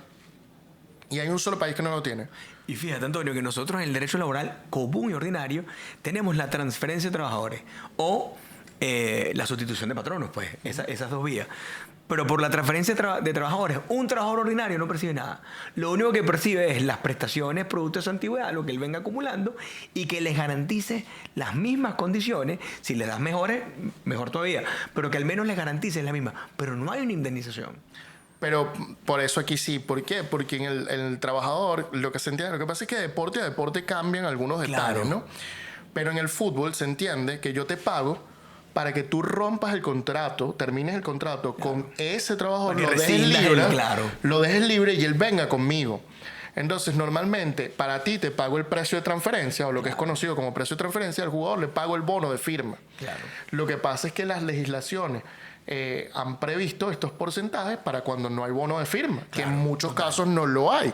y hay un solo país que no lo tiene. Y fíjate, Antonio, que nosotros en el derecho laboral común y ordinario tenemos la transferencia de trabajadores o la sustitución de patronos, pues, esas dos vías. Pero por la transferencia de trabajadores, un trabajador ordinario no percibe nada. Lo único que percibe es las prestaciones producto de su antigüedad, lo que él venga acumulando, y que les garantice las mismas condiciones. Si le das mejores, mejor todavía. Pero que al menos les garantice la misma. Pero no hay una indemnización. Pero por eso aquí sí. ¿Por qué? Porque en el trabajador, lo que se entiende, lo que pasa es que de deporte a deporte cambian algunos detalles, Claro. ¿no? Pero en el fútbol se entiende que yo te pago para que tú rompas el contrato, termines el contrato con ese trabajador, Para lo que dejes rescindas libre, claro. lo dejes libre y él venga conmigo. Entonces, normalmente, para ti te pago el precio de transferencia, o lo que es conocido como precio de transferencia, al jugador le pago el bono de firma. Claro. Lo que pasa es que las legislaciones han previsto estos porcentajes para cuando no hay bono de firma, que en muchos casos no lo hay.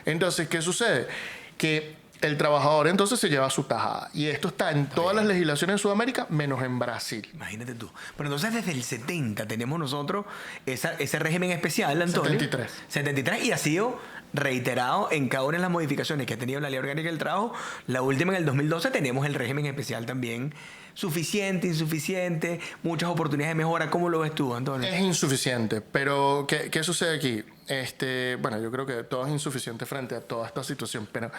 Entonces, ¿qué sucede? Que el trabajador entonces se lleva su tajada. Y esto está en todas las legislaciones de Sudamérica, menos en Brasil. Imagínate tú. Pero entonces desde el 70 tenemos nosotros ese régimen especial, Antonio. 73. 73 y ha sido reiterado en cada una de las modificaciones que ha tenido la Ley Orgánica del Trabajo. La última en el 2012 tenemos el régimen especial también. Suficiente, insuficiente, muchas oportunidades de mejora. ¿Cómo lo ves tú, Antonio? Es insuficiente, pero ¿qué sucede aquí? Bueno, yo creo que todo es insuficiente frente a toda esta situación, pero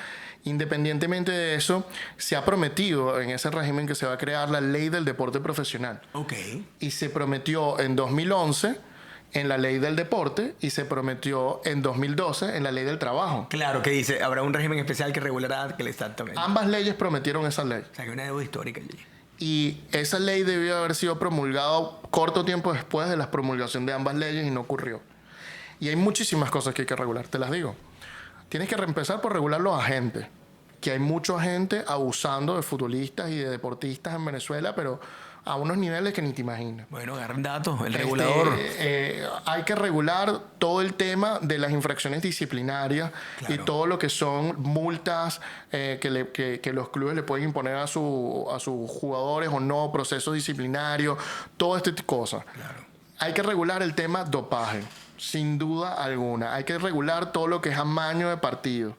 independientemente de eso, se ha prometido en ese régimen que se va a crear la ley del deporte profesional. Ok. Y se prometió en 2011 en la ley del deporte y se prometió en 2012 en la ley del trabajo. Claro, que dice, habrá un régimen especial que regulará que exactamente. Ambas leyes prometieron esa ley. O sea, que hay una deuda histórica allí. Y esa ley debió haber sido promulgada corto tiempo después de la promulgación de ambas leyes y no ocurrió. Y hay muchísimas cosas que hay que regular, te las digo. Tienes que empezar por regular los agentes, que hay mucha gente abusando de futbolistas y de deportistas en Venezuela, pero a unos niveles que ni te imaginas. Bueno, agarren datos, el regulador. Hay que regular todo el tema de las infracciones disciplinarias y todo lo que son multas que los clubes le pueden imponer a sus jugadores o no, procesos disciplinarios, todo este tipo de cosas. Claro. Hay que regular el tema dopaje, sin duda alguna. Hay que regular todo lo que es amaño de partido.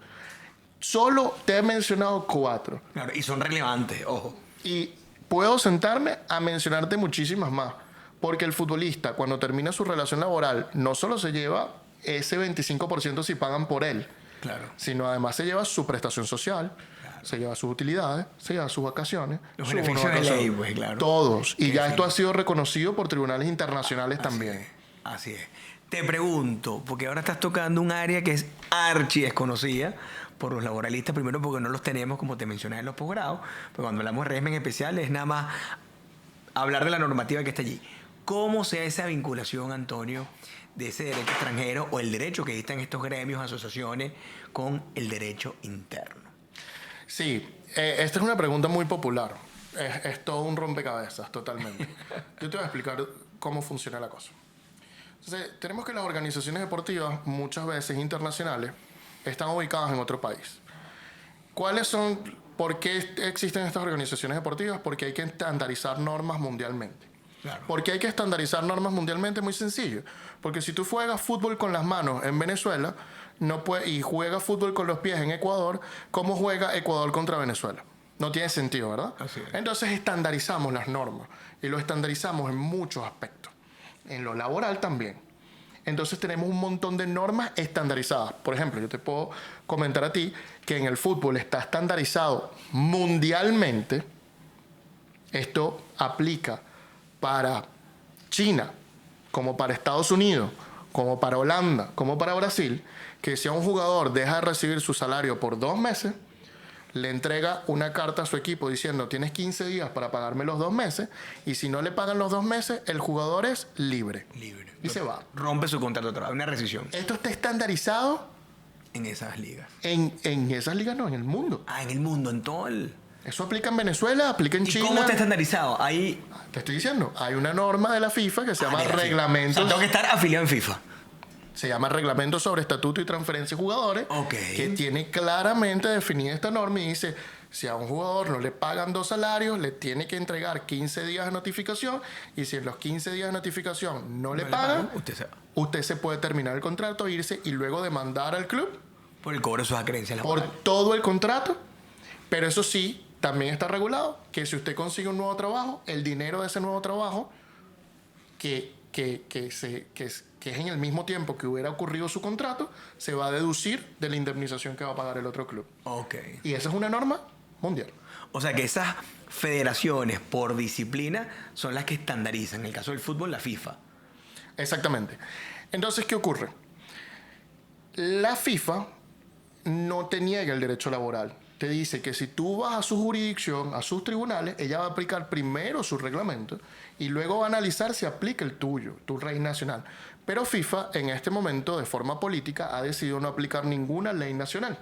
Solo te he mencionado 4. Claro, y son relevantes, ojo. Y puedo sentarme a mencionarte muchísimas más. Porque el futbolista, cuando termina su relación laboral, no solo se lleva ese 25% si pagan por él, Claro. sino además se lleva su prestación social, se lleva sus utilidades, se lleva sus vacaciones, Los su beneficios bono de vacaciones. ley, pues, claro. Todos. Y Qué ya fin. esto ha sido reconocido por tribunales internacionales también. Así es. Te pregunto, porque ahora estás tocando un área que es archi desconocida por los laboralistas, primero porque no los tenemos, como te mencioné, en los posgrados, pero cuando hablamos de régimen especial es nada más hablar de la normativa que está allí. ¿Cómo se da esa vinculación, Antonio, de ese derecho extranjero o el derecho que dictan estos gremios, asociaciones, con el derecho interno? Sí, esta es una pregunta muy popular. Es todo un rompecabezas, totalmente. Yo te voy a explicar cómo funciona la cosa. Entonces, tenemos que las organizaciones deportivas, muchas veces internacionales, están ubicadas en otro país. ¿Por qué existen estas organizaciones deportivas? Porque hay que estandarizar normas mundialmente. Claro. ¿Por qué hay que estandarizar normas mundialmente? Muy sencillo. Porque si tú juegas fútbol con las manos en Venezuela y juegas fútbol con los pies en Ecuador, ¿cómo juega Ecuador contra Venezuela? No tiene sentido, ¿verdad? Así es. Entonces estandarizamos las normas y lo estandarizamos en muchos aspectos. En lo laboral también. Entonces tenemos un montón de normas estandarizadas. Por ejemplo, yo te puedo comentar a ti que en el fútbol está estandarizado mundialmente. Esto aplica para China, como para Estados Unidos, como para Holanda, como para Brasil, que si un jugador deja de recibir su salario por 2 meses, le entrega una carta a su equipo diciendo tienes 15 días para pagarme los 2 meses y si no le pagan los 2 meses, el jugador es libre. Libre. Y se va. Rompe su contrato de trabajo, una rescisión. Esto está estandarizado En esas ligas. en esas ligas, no, en el mundo. En el mundo, en todo el... Eso aplica en Venezuela, aplica en ¿Y China. cómo está estandarizado? Ahí... Te estoy diciendo, hay una norma de la FIFA que se llama de la FIFA. reglamento. O sea, tengo que estar afiliado en FIFA. Se llama Reglamento sobre Estatuto y Transferencia de Jugadores, Ok. que tiene claramente definida esta norma y dice, si a un jugador no le pagan 2 salarios, le tiene que entregar 15 días de notificación y si en los 15 días de notificación no le pagan, usted se puede terminar el contrato, irse y luego demandar al club Por el cobro de sus acreencias por laborales. todo el contrato, pero eso sí, también está regulado que si usted consigue un nuevo trabajo, el dinero de ese nuevo trabajo que es en el mismo tiempo que hubiera ocurrido su contrato, se va a deducir de la indemnización que va a pagar el otro club. Ok. Y esa es una norma mundial. O sea que esas federaciones por disciplina son las que estandarizan. En el caso del fútbol, la FIFA. Exactamente. Entonces, ¿qué ocurre? La FIFA no te niega el derecho laboral. Te dice que si tú vas a su jurisdicción, a sus tribunales, ella va a aplicar primero su reglamento y luego va a analizar si aplica el tuyo, tu ley nacional. Pero FIFA, en este momento, de forma política, ha decidido no aplicar ninguna ley nacional.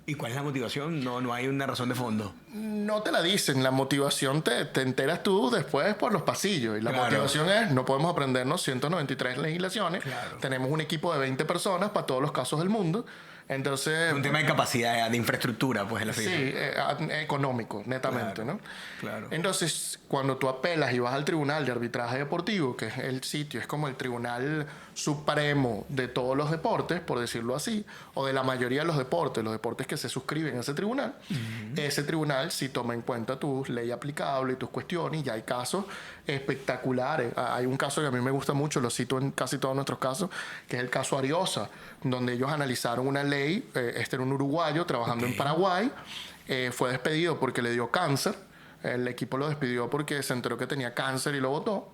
¿Y cuál es la motivación? No hay una razón de fondo. No te la dicen, la motivación te enteras tú después por los pasillos. Y la Claro. motivación es, no podemos aprendernos 193 legislaciones. Claro. Tenemos un equipo de 20 personas para todos los casos del mundo. Entonces... Un tema de capacidad, de infraestructura, pues, en la Sí, FIFA. económico, netamente, Claro, ¿no? claro. Entonces, cuando tú apelas y vas al Tribunal de Arbitraje Deportivo, que es el sitio, es como el tribunal supremo de todos los deportes, por decirlo así, o de la mayoría de los deportes que se suscriben a ese tribunal, ese tribunal sí toma en cuenta tu ley aplicable y tus cuestiones, y hay casos espectaculares. Hay un caso que a mí me gusta mucho, lo cito en casi todos nuestros casos, que es el caso Ariosa, donde ellos analizaron una ley, este era un uruguayo trabajando en Paraguay, fue despedido porque le dio cáncer, el equipo lo despidió porque se enteró que tenía cáncer y lo votó,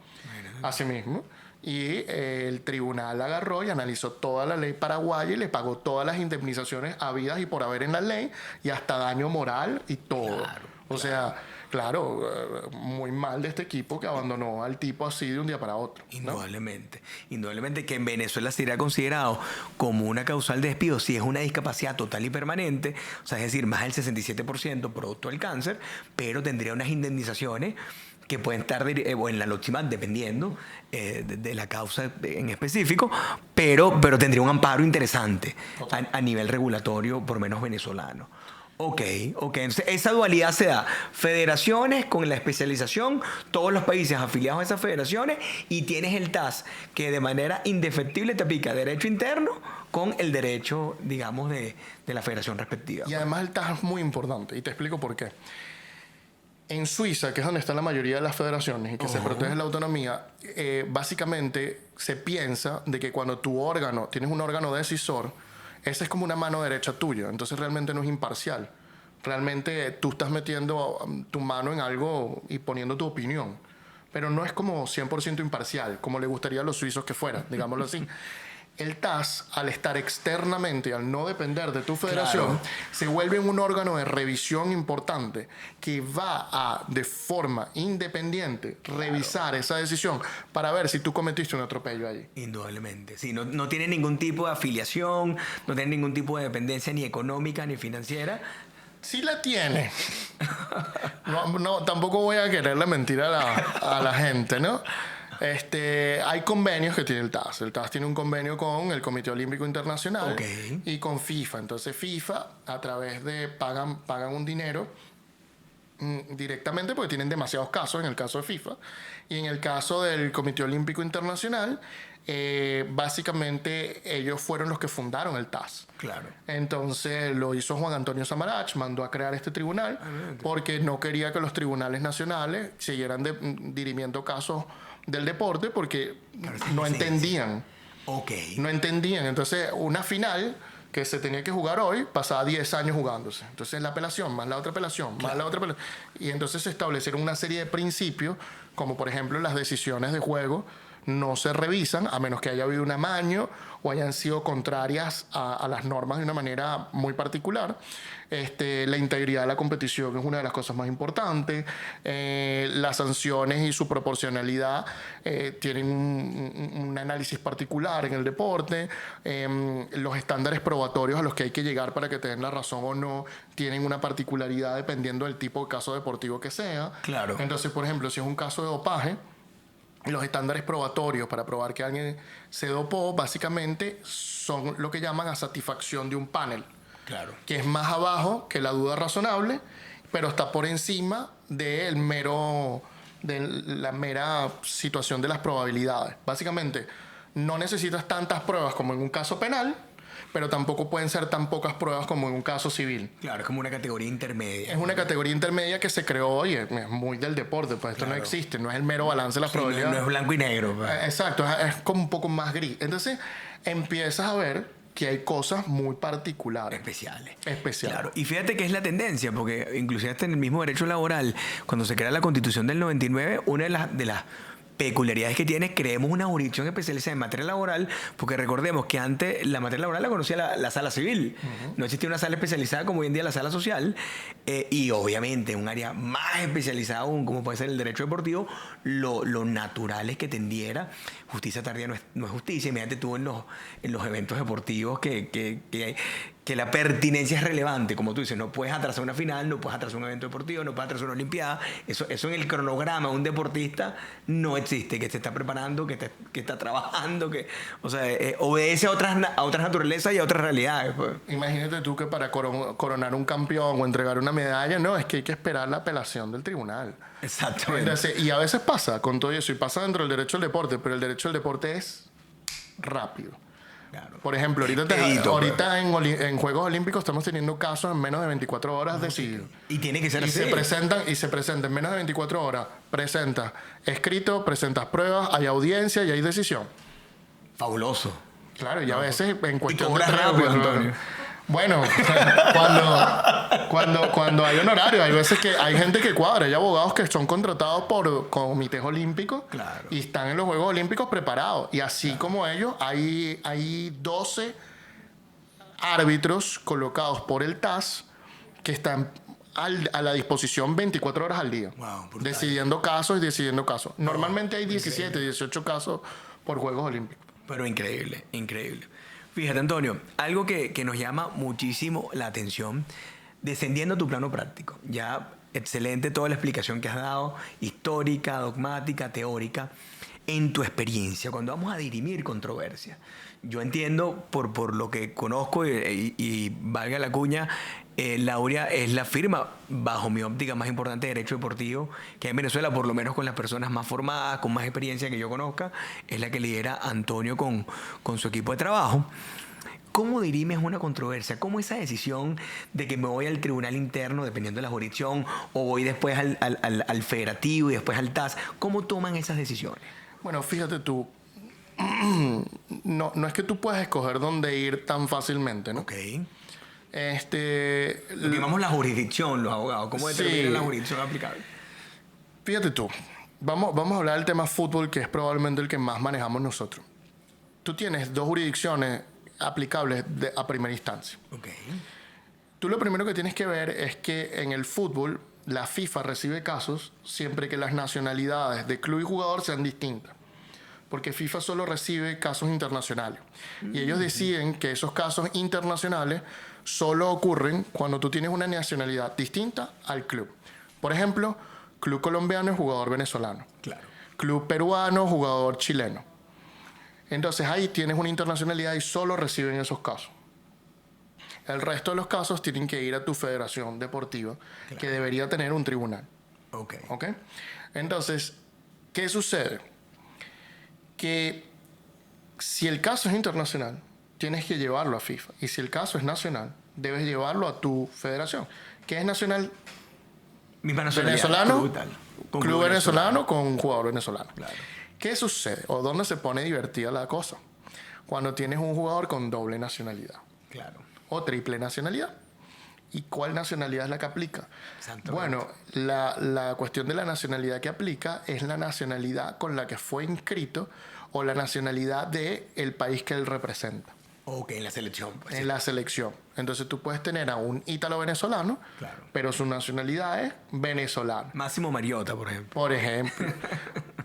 así mismo, y el tribunal agarró y analizó toda la ley paraguaya y le pagó todas las indemnizaciones habidas y por haber en la ley y hasta daño moral y todo. O sea, claro, muy mal de este equipo que abandonó al tipo así de un día para otro, ¿no? Indudablemente. Indudablemente que en Venezuela sería considerado como una causal de despido si es una discapacidad total y permanente, o sea, es decir, más del 67% producto del cáncer, pero tendría unas indemnizaciones que pueden estar o en la Lochimat, dependiendo de la causa en específico, pero tendría un amparo interesante a nivel regulatorio, por lo menos venezolano. Ok. Entonces, esa dualidad se da. Federaciones con la especialización, todos los países afiliados a esas federaciones, y tienes el TAS, que de manera indefectible te aplica derecho interno con el derecho, digamos, de la federación respectiva. Y además el TAS es muy importante, y te explico por qué. En Suiza, que es donde está la mayoría de las federaciones y que se protege la autonomía, básicamente se piensa de que cuando tienes un órgano decisor, ese es como una mano derecha tuya, entonces realmente no es imparcial. Realmente tú estás metiendo tu mano en algo y poniendo tu opinión, pero no es como 100% imparcial, como le gustaría a los suizos que fuera, digámoslo así. El TAS, al estar externamente, al no depender de tu federación, se vuelve un órgano de revisión importante que va a, de forma independiente, revisar esa decisión para ver si tú cometiste un atropello allí. Indudablemente. Sí, no tiene ningún tipo de afiliación, no tiene ningún tipo de dependencia ni económica ni financiera. Sí la tiene. No, tampoco voy a quererle mentir a la gente, ¿no? Hay convenios que tiene el TAS. El TAS tiene un convenio con el Comité Olímpico Internacional y con FIFA. Entonces FIFA, a través de pagan un dinero directamente porque tienen demasiados casos en el caso de FIFA. Y en el caso del Comité Olímpico Internacional, básicamente ellos fueron los que fundaron el TAS. Claro. Entonces lo hizo Juan Antonio Samaranch, mandó a crear este tribunal porque no quería que los tribunales nacionales siguieran dirimiendo casos del deporte porque no entendían. No entendían. Entonces una final que se tenía que jugar hoy pasaba 10 años jugándose. Entonces la apelación, más la otra apelación, más la otra apelación. Y entonces se establecieron una serie de principios, como por ejemplo las decisiones de juego no se revisan a menos que haya habido un amaño o hayan sido contrarias a las normas de una manera muy particular. La integridad de la competición es una de las cosas más importantes. Las sanciones y su proporcionalidad tienen un análisis particular en el deporte. Los estándares probatorios a los que hay que llegar para que te den la razón o no tienen una particularidad dependiendo del tipo de caso deportivo que sea. Claro. Entonces, por ejemplo, si es un caso de dopaje, los estándares probatorios para probar que alguien se dopó, básicamente son lo que llaman a satisfacción de un panel. Claro. Que es más abajo que la duda razonable, pero está por encima de la mera situación de las probabilidades. Básicamente, no necesitas tantas pruebas como en un caso penal, pero tampoco pueden ser tan pocas pruebas como en un caso civil. Claro, es como una categoría intermedia. Es una categoría intermedia que se creó, oye, es muy del deporte, pues esto no existe, no es el mero balance de las probabilidades. No es blanco y negro. Pues. Exacto, es como un poco más gris. Entonces, empiezas a ver que hay cosas muy particulares. Especiales. Claro. Y fíjate que es la tendencia, porque inclusive hasta en el mismo derecho laboral, cuando se crea la Constitución del 99, una de las peculiaridades que tiene, creemos una jurisdicción especializada en materia laboral, porque recordemos que antes la materia laboral la conocía la sala civil, no existía una sala especializada como hoy en día la sala social, y obviamente un área más especializada aún, como puede ser el derecho deportivo, lo natural es que tendiera, justicia tardía no es justicia, imagínate tú en los eventos deportivos que la pertinencia es relevante, como tú dices, no puedes atrasar una final, no puedes atrasar un evento deportivo, no puedes atrasar una olimpiada, eso en el cronograma de un deportista no existe, que se está preparando, que está trabajando, obedece a otras naturalezas y a otras realidades. Pues. Imagínate tú que para coronar un campeón o entregar una medalla, no, es que hay que esperar la apelación del tribunal. Exactamente. Entonces, y a veces pasa con todo eso, y pasa dentro del derecho al deporte, pero el derecho al deporte es rápido. Claro. Por ejemplo, ahorita en Juegos Olímpicos estamos teniendo casos en menos de 24 horas decididos. Y tiene que ser así. Se presentan en menos de 24 horas. Presentas escrito, presentas pruebas, hay audiencia y hay decisión. Fabuloso. Claro, y a veces en cuestión de rápido, Antonio. Bueno, cuando hay honorario, hay veces que hay gente que cuadra, hay abogados que son contratados por comités olímpicos, claro, y están en los Juegos Olímpicos preparados. Y así como ellos, hay 12 árbitros colocados por el TAS que están a la disposición 24 horas al día, decidiendo casos. Normalmente hay 17, 18 casos por Juegos Olímpicos. Pero increíble. Fíjate, Antonio, algo que nos llama muchísimo la atención, descendiendo a tu plano práctico. Ya excelente toda la explicación que has dado, histórica, dogmática, teórica. En tu experiencia, cuando vamos a dirimir controversias, yo entiendo por lo que conozco y valga la cuña, Lauria es la firma, bajo mi óptica, más importante de derecho deportivo que hay en Venezuela, por lo menos con las personas más formadas, con más experiencia que yo conozca, es la que lidera Antonio con su equipo de trabajo. ¿Cómo dirimes una controversia? ¿Cómo esa decisión de que me voy al tribunal interno, dependiendo de la jurisdicción, o voy después al federativo y después al TAS? ¿Cómo toman esas decisiones? Bueno, fíjate tú, no es que tú puedas escoger dónde ir tan fácilmente, ¿no? Ok. Llamamos la jurisdicción, los abogados. ¿Cómo determinan la jurisdicción aplicable? Fíjate tú, vamos a hablar del tema fútbol, que es probablemente el que más manejamos nosotros. Tú tienes 2 jurisdicciones aplicables a primera instancia. Ok. Tú lo primero que tienes que ver es que en el fútbol la FIFA recibe casos siempre que las nacionalidades de club y jugador sean distintas. Porque FIFA solo recibe casos internacionales. Y ellos deciden que esos casos internacionales solo ocurren cuando tú tienes una nacionalidad distinta al club. Por ejemplo, club colombiano y jugador venezolano. Claro. Club peruano, jugador chileno. Entonces ahí tienes una internacionalidad y solo reciben esos casos. El resto de los casos tienen que ir a tu federación deportiva, claro, que debería tener un tribunal. Ok. Entonces, ¿qué sucede? Que si el caso es internacional, tienes que llevarlo a FIFA. Y si el caso es nacional, debes llevarlo a tu federación. ¿Qué es nacional? Misma nacionalidad. Venezolano, club venezolano con jugador venezolano. Claro. ¿Qué sucede? ¿O dónde se pone divertida la cosa? Cuando tienes un jugador con doble nacionalidad. Claro. O triple nacionalidad. ¿Y cuál nacionalidad es la que aplica? Exactamente. Bueno, la cuestión de la nacionalidad que aplica es la nacionalidad con la que fue inscrito o la nacionalidad del país que él representa. Ok, en la selección. Pues, En la selección. Entonces tú puedes tener a un ítalo-venezolano, Claro. pero su nacionalidad es venezolana. Máximo Mariota, por ejemplo. Por ejemplo.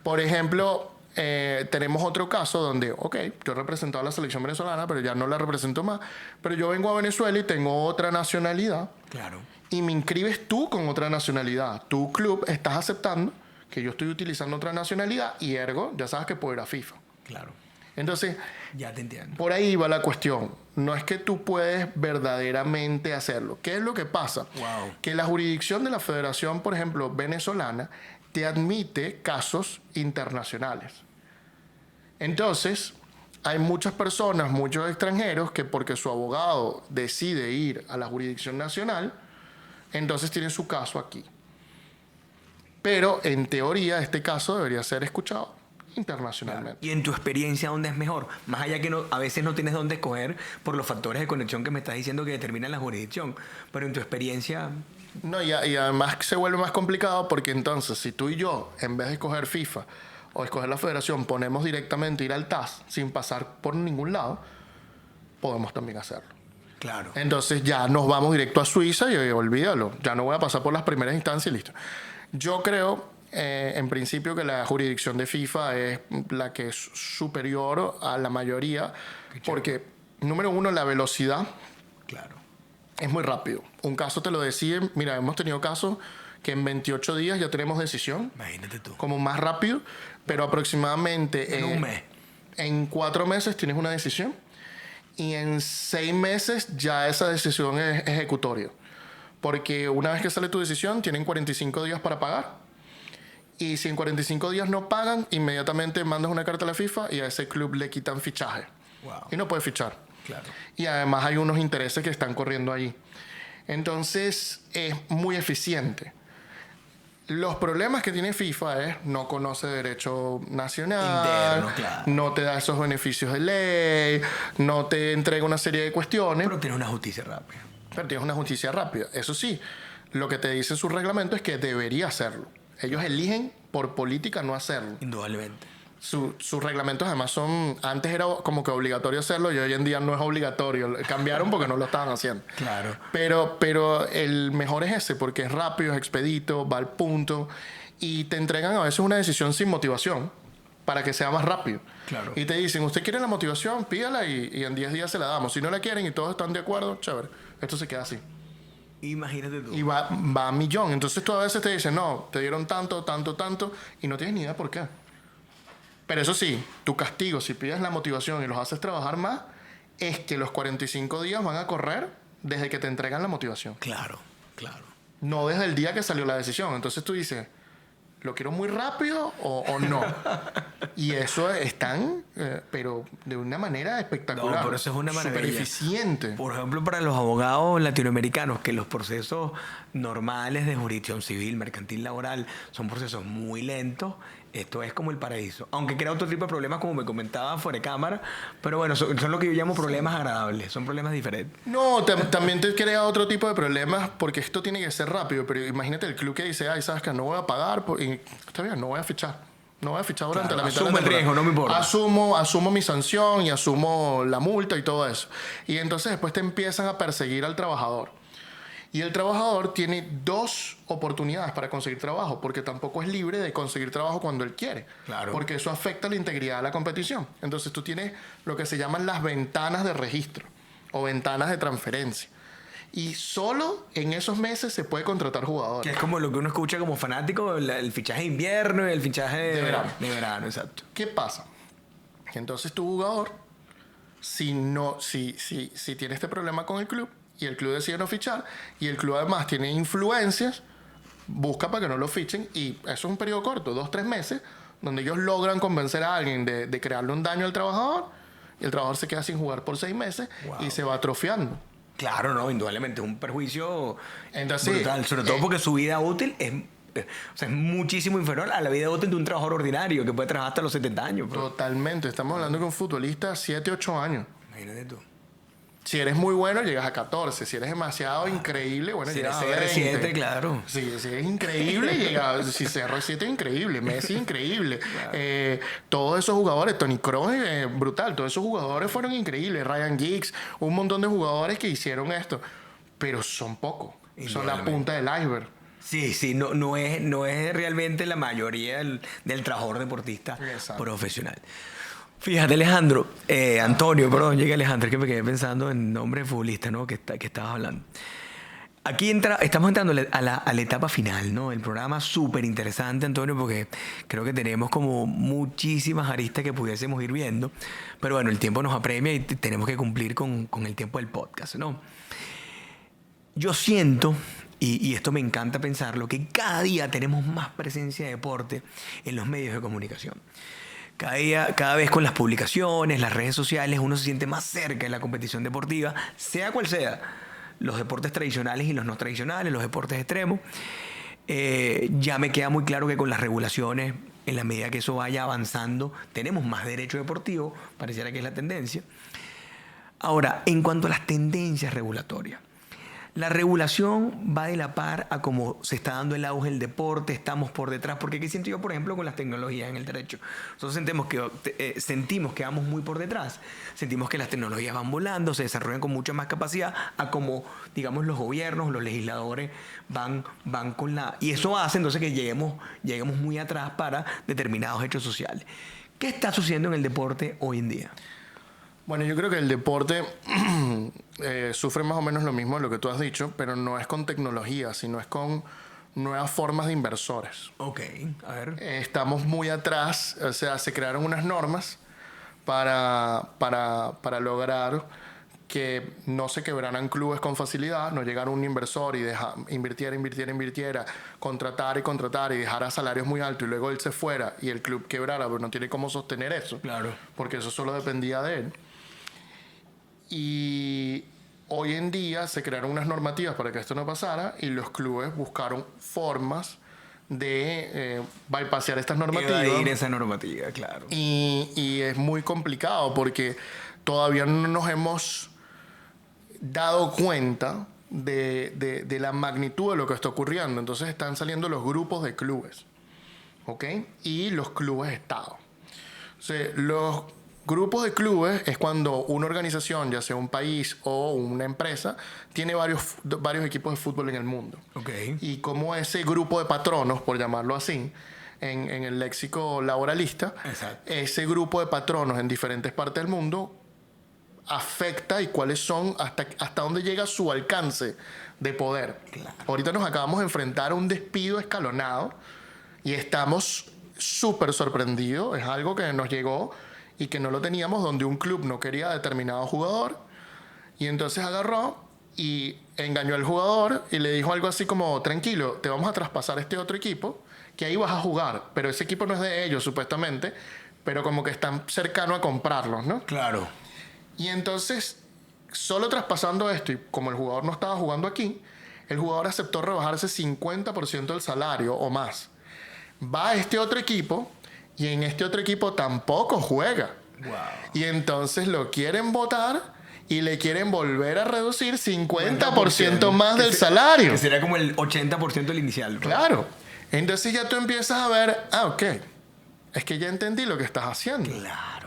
Por ejemplo, tenemos otro caso donde, ok, yo he representado a la selección venezolana, pero ya no la represento más, pero yo vengo a Venezuela y tengo otra nacionalidad Claro. y me inscribes tú con otra nacionalidad. Tu club estás aceptando que yo estoy utilizando otra nacionalidad y ergo, ya sabes que puedo ir a FIFA. Claro. Entonces, Ya te entiendo. por ahí va la cuestión. No es que tú puedes verdaderamente hacerlo. ¿Qué es lo que pasa? Wow. Que la jurisdicción de la Federación, por ejemplo, venezolana, te admite casos internacionales. Entonces, hay muchas personas, muchos extranjeros, que porque su abogado decide ir a la jurisdicción nacional, entonces tienen su caso aquí. Pero, en teoría, este caso debería ser escuchado internacionalmente. Y en tu experiencia, ¿dónde es mejor? Más allá que a veces no tienes dónde escoger por los factores de conexión que me estás diciendo que determinan la jurisdicción. Pero en tu experiencia, No, y además se vuelve más complicado porque entonces si tú y yo, en vez de escoger FIFA o escoger la federación, ponemos directamente ir al TAS sin pasar por ningún lado, podemos también hacerlo. claro. Entonces ya nos vamos directo a Suiza y olvídalo, ya no voy a pasar por las primeras instancias y listo. Yo creo, en principio, que la jurisdicción de FIFA es la que es superior a la mayoría porque, número uno, la velocidad Claro. es muy rápido. Un caso te lo deciden. Mira, hemos tenido casos que en 28 días ya tenemos decisión, Imagínate tú. como más rápido, pero aproximadamente En un mes. en 4 meses tienes una decisión y en 6 meses ya esa decisión es ejecutoria. Porque una vez que sale tu decisión, tienen 45 días para pagar. Y si en 45 días no pagan, inmediatamente mandas una carta a la FIFA y a ese club le quitan fichaje. Wow. Y no puede fichar. Claro. Y además hay unos intereses que están corriendo allí. Entonces es muy eficiente. Los problemas que tiene FIFA es no conoce derecho nacional, Interno, claro. no te da esos beneficios de ley, no te entrega una serie de cuestiones, Pero tienes una justicia rápida. pero tienes una justicia rápida. Eso sí, lo que te dice su reglamento es que debería hacerlo. Ellos eligen por política no hacerlo. Indudablemente. Sus reglamentos además son, antes era como que obligatorio hacerlo y hoy en día no es obligatorio. Cambiaron porque no lo estaban haciendo. Claro. Pero el mejor es ese porque es rápido, es expedito, va al punto y te entregan a veces una decisión sin motivación para que sea más rápido. Claro. Y te dicen, ¿usted quiere la motivación? Pídala y en 10 días se la damos. Si no la quieren y todos están de acuerdo, chévere. Esto se queda así. Imagínate tú. Y va a millón. Entonces tú a veces te dicen, no, te dieron tanto, tanto, tanto y no tienes ni idea por qué. Pero eso sí, tu castigo, si pides la motivación y los haces trabajar más, es que los 45 días van a correr desde que te entregan la motivación. Claro, claro. No desde el día que salió la decisión. Entonces tú dices, ¿lo quiero muy rápido o no? Y eso es tan, pero de una manera espectacular. No, pero eso es una maravilla. Súper eficiente. Por ejemplo, para los abogados latinoamericanos, que los procesos normales de jurisdicción civil, mercantil, laboral, son procesos muy lentos, esto es como el paraíso. Aunque crea otro tipo de problemas, como me comentaba fuera de cámara, pero bueno, son lo que yo llamo problemas agradables, son problemas diferentes. No, también te crea otro tipo de problemas porque esto tiene que ser rápido. Pero imagínate el club que dice, ay, sabes que no voy a pagar, y está bien, no voy a fichar. No voy a fichar durante Claro, la mitad de la asumo el temporada. riesgo, no me importa. Asumo mi sanción y asumo la multa y todo eso. Y entonces después te empiezan a perseguir al trabajador. Y el trabajador tiene 2 oportunidades para conseguir trabajo, porque tampoco es libre de conseguir trabajo cuando él quiere. Claro. Porque eso afecta la integridad de la competición. Entonces tú tienes lo que se llaman las ventanas de registro o ventanas de transferencia. Y solo en esos meses se puede contratar jugadores. Que es como lo que uno escucha como fanático, el fichaje de invierno y el fichaje De verano. De verano, exacto. ¿Qué pasa? Que entonces tu jugador, si tiene este problema con el club y el club decide no fichar y el club además tiene influencias, busca para que no lo fichen y eso es un periodo corto, 2-3 meses, donde ellos logran convencer a alguien de crearle un daño al trabajador y el trabajador se queda sin jugar por 6 meses Wow. y se va atrofiando. Claro, no, indudablemente es un perjuicio Entonces, brutal, sobre todo porque su vida útil es muchísimo inferior a la vida útil de un trabajador ordinario que puede trabajar hasta los 70 años. Bro. Totalmente, estamos hablando de un futbolista 7-8 años. Imagínate tú. Si eres muy bueno, llegas a 14. Si eres demasiado increíble, bueno, Si llegas eres a 20. CR7, claro. Si es increíble, llega. Si CR7 es increíble, Messi increíble. Claro. Todos esos jugadores, Toni Kroos, brutal. Todos esos jugadores fueron increíbles. Ryan Giggs, un montón de jugadores que hicieron esto. Pero son pocos. Son la punta del iceberg. Sí, no es realmente la mayoría del trabajador deportista Exacto. profesional. Fíjate, Alejandro, Antonio, perdón, llegué Alejandro, que me quedé pensando en nombre de futbolista, ¿no? Que estabas hablando. Aquí estamos entrando a la etapa final, ¿no? El programa súper interesante, Antonio, porque creo que tenemos como muchísimas aristas que pudiésemos ir viendo. Pero bueno, el tiempo nos apremia y tenemos que cumplir con el tiempo del podcast, ¿no? Yo siento, y esto me encanta pensarlo, que cada día tenemos más presencia de deporte en los medios de comunicación. Cada vez con las publicaciones, las redes sociales, uno se siente más cerca de la competición deportiva, sea cual sea, los deportes tradicionales y los no tradicionales, los deportes extremos. Ya me queda muy claro que con las regulaciones, en la medida que eso vaya avanzando, tenemos más derecho deportivo, pareciera que es la tendencia. Ahora, en cuanto a las tendencias regulatorias, la regulación va de la par a cómo se está dando el auge del deporte, estamos por detrás, porque ¿qué siento yo, por ejemplo, con las tecnologías en el derecho? Nosotros sentimos que vamos muy por detrás, sentimos que las tecnologías van volando, se desarrollan con mucha más capacidad a como, digamos, los gobiernos, los legisladores van con la... Y eso hace entonces que lleguemos muy atrás para determinados hechos sociales. ¿Qué está sucediendo en el deporte hoy en día? Bueno, yo creo que el deporte sufre más o menos lo mismo de lo que tú has dicho, pero no es con tecnología, sino es con nuevas formas de inversores. Ok, a ver. Estamos muy atrás, o sea, se crearon unas normas para lograr que no se quebraran clubes con facilidad, no llegara un inversor y invirtiera, contratar y dejara salarios muy altos y luego él se fuera y el club quebrara, pero no tiene cómo sostener eso. Claro. Porque eso solo dependía de él. Y hoy en día se crearon unas normativas para que esto no pasara y los clubes buscaron formas de bypassear estas normativas. Evadir esa normativa, claro. Y es muy complicado porque todavía no nos hemos dado cuenta de la magnitud de lo que está ocurriendo. Entonces están saliendo los grupos de clubes, ¿ok? Y los clubes Estado. O sea, los grupos de clubes es cuando una organización, ya sea un país o una empresa, tiene varios equipos de fútbol en el mundo. Okay. Y como ese grupo de patronos, por llamarlo así, en el léxico laboralista, exacto, ese grupo de patronos en diferentes partes del mundo afecta y cuáles son, hasta dónde llega su alcance de poder. Claro. Ahorita nos acabamos de enfrentar a un despido escalonado y estamos súper sorprendidos. Es algo que nos llegó y que no lo teníamos, donde un club no quería a determinado jugador y entonces agarró y engañó al jugador y le dijo algo así como: tranquilo, te vamos a traspasar a este otro equipo, que ahí vas a jugar, pero ese equipo no es de ellos supuestamente, pero como que están cercanos a comprarlos, ¿no? Claro. Y entonces, solo traspasando esto, y como el jugador no estaba jugando aquí, el jugador aceptó rebajarse 50% del salario o más. Va a este otro equipo y en este otro equipo tampoco juega. Wow. Y entonces lo quieren votar y le quieren volver a reducir 50% más del salario. Que sería como el 80% del inicial, ¿no? Claro. Entonces ya tú empiezas a ver, ok, es que ya entendí lo que estás haciendo. Claro.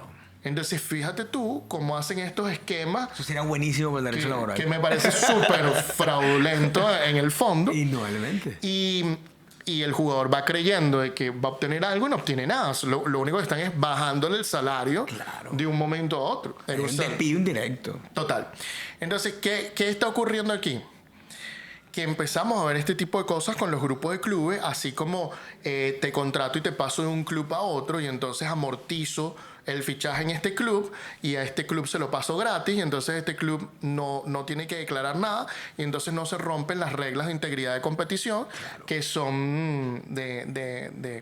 Entonces fíjate tú cómo hacen estos esquemas. Eso sería buenísimo para el derecho laboral. Que me parece súper fraudulento en el fondo. Indudablemente. Y el jugador va creyendo de que va a obtener algo y no obtiene nada. Lo único que están es bajándole el salario, claro, de un momento a otro. Es un despido indirecto. Total. Entonces, ¿qué está ocurriendo aquí? Que empezamos a ver este tipo de cosas con los grupos de clubes, así como te contrato y te paso de un club a otro y entonces amortizo el fichaje en este club y a este club se lo paso gratis y entonces este club no tiene que declarar nada y entonces no se rompen las reglas de integridad de competición, claro, que son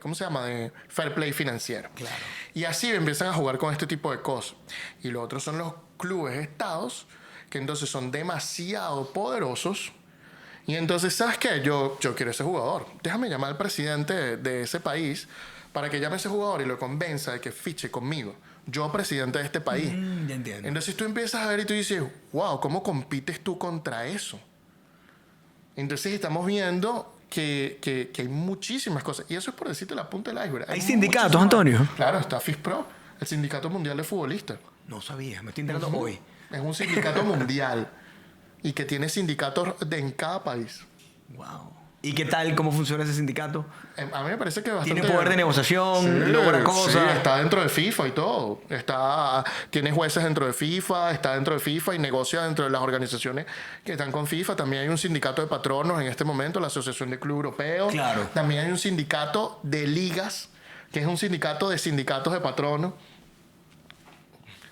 ¿cómo se llama? De fair play financiero. Claro. Y así empiezan a jugar con este tipo de cosas. Y lo otro son los clubes estados, que entonces son demasiado poderosos. Y entonces, ¿sabes qué? Yo quiero ese jugador. Déjame llamar al presidente de ese país para que llame a ese jugador y lo convenza de que fiche conmigo. yo presidente de este país. Ya entiendo. Entonces tú empiezas a ver y tú dices, wow, ¿cómo compites tú contra eso? Entonces estamos viendo que hay muchísimas cosas. Y eso es por decirte la punta del iceberg. ¿Hay sindicatos, muchísimas- Antonio? Claro, está FIFPro, el Sindicato Mundial de Futbolistas. No sabía, me estoy enterando hoy. Es un sindicato mundial y que tiene sindicatos en cada país. Wow. ¿Y qué tal? ¿Cómo funciona ese sindicato? A mí me parece que bastante... ¿Tiene poder de negociación? ¿Logra cosas? Sí, está dentro de FIFA y todo. Tiene jueces dentro de FIFA, está dentro de FIFA y negocia dentro de las organizaciones que están con FIFA. También hay un sindicato de patronos en este momento, la Asociación de Club Europeo. Claro. También hay un sindicato de ligas, que es un sindicato de sindicatos de patronos.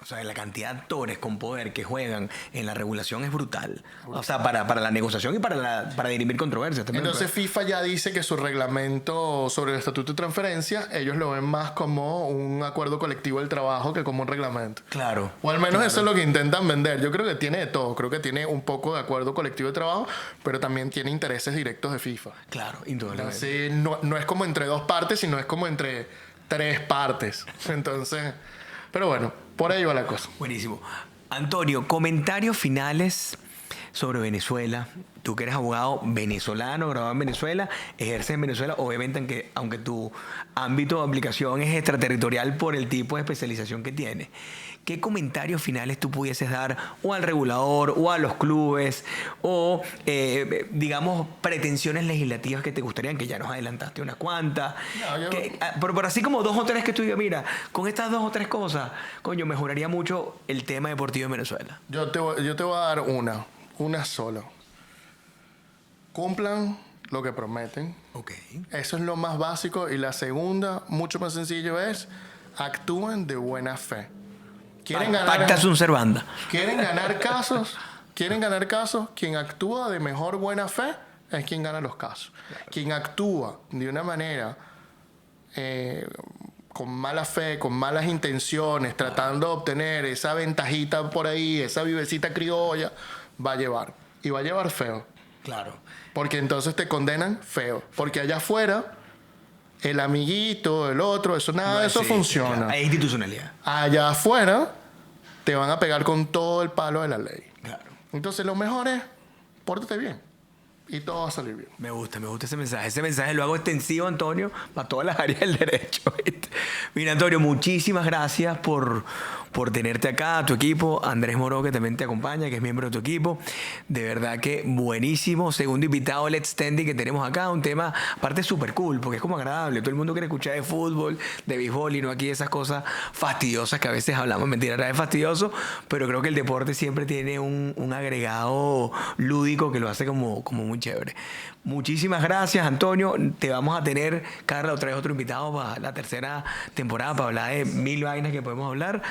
O sea, la cantidad de actores con poder que juegan en la regulación es brutal. O sea, para la negociación y para dirimir controversias también. Entonces FIFA ya dice que su reglamento sobre el estatuto de transferencia, ellos lo ven más como un acuerdo colectivo del trabajo que como un reglamento. Claro. O al menos claro. eso es lo que intentan vender. Yo creo que tiene de todo. Creo que tiene un poco de acuerdo colectivo de trabajo, pero también tiene intereses directos de FIFA. Claro, indudablemente. Así no es como entre dos partes, sino es como entre tres partes. Entonces, pero bueno, por ahí va la cosa. Buenísimo. Antonio, comentarios finales sobre Venezuela. Tú que eres abogado venezolano, graduado en Venezuela, ejerces en Venezuela, obviamente aunque tu ámbito de aplicación es extraterritorial por el tipo de especialización que tienes. ¿Qué comentarios finales tú pudieses dar o al regulador o a los clubes o, digamos, pretensiones legislativas que te gustarían, que ya nos adelantaste unas cuantas? No, Por así como 2 o 3 que tú digas, mira, con estas 2 o 3 cosas, coño, mejoraría mucho el tema deportivo en Venezuela. Yo te voy a dar una sola. Cumplan lo que prometen. Ok. Eso es lo más básico. Y la segunda, mucho más sencillo, es actúen de buena fe. Pacta sunt servanda. ¿Quieren ganar casos? ¿Quieren ganar casos? Quien actúa de mejor buena fe es quien gana los casos. Quien actúa de una manera con mala fe, con malas intenciones, tratando de obtener esa ventajita por ahí, esa vivecita criolla, va a llevar. Y va a llevar feo. Claro. Porque entonces te condenan feo. Porque allá afuera, el amiguito, el otro, eso nada de eso funciona. Claro. Hay institucionalidad. Allá afuera te van a pegar con todo el palo de la ley. Claro. Entonces lo mejor es, pórtate bien y todo va a salir bien. Me gusta ese mensaje. Ese mensaje lo hago extensivo, Antonio, para todas las áreas del derecho. ¿Viste? Mira, Antonio, muchísimas gracias por tenerte acá, a tu equipo. Andrés Moró, que también te acompaña, que es miembro de tu equipo. De verdad que buenísimo. Segundo invitado, Let's Standing, que tenemos acá. Un tema, aparte, súper cool, porque es como agradable. Todo el mundo quiere escuchar de fútbol, de béisbol, y no aquí esas cosas fastidiosas que a veces hablamos. Mentira, es fastidioso, pero creo que el deporte siempre tiene un agregado lúdico que lo hace como muy chévere. Muchísimas gracias, Antonio. Te vamos a tener, Carla, otra vez otro invitado para la tercera temporada para hablar de 1000 vainas que podemos hablar.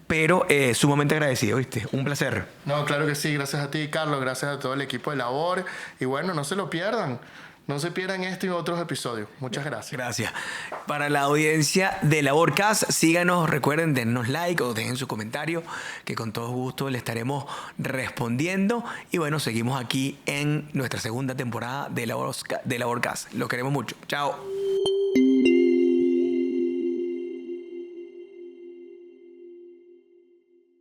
Pero sumamente agradecido, ¿viste? Un placer. No, claro que sí. Gracias a ti, Carlos. Gracias a todo el equipo de labor. Y bueno, no se lo pierdan. No se pierdan este y otros episodios. Muchas gracias. Gracias. Para la audiencia de Laborcast, síganos, recuerden, dennos like o dejen su comentario, que con todo gusto le estaremos respondiendo. Y bueno, seguimos aquí en nuestra segunda temporada de Laborcast. Los queremos mucho. Chao.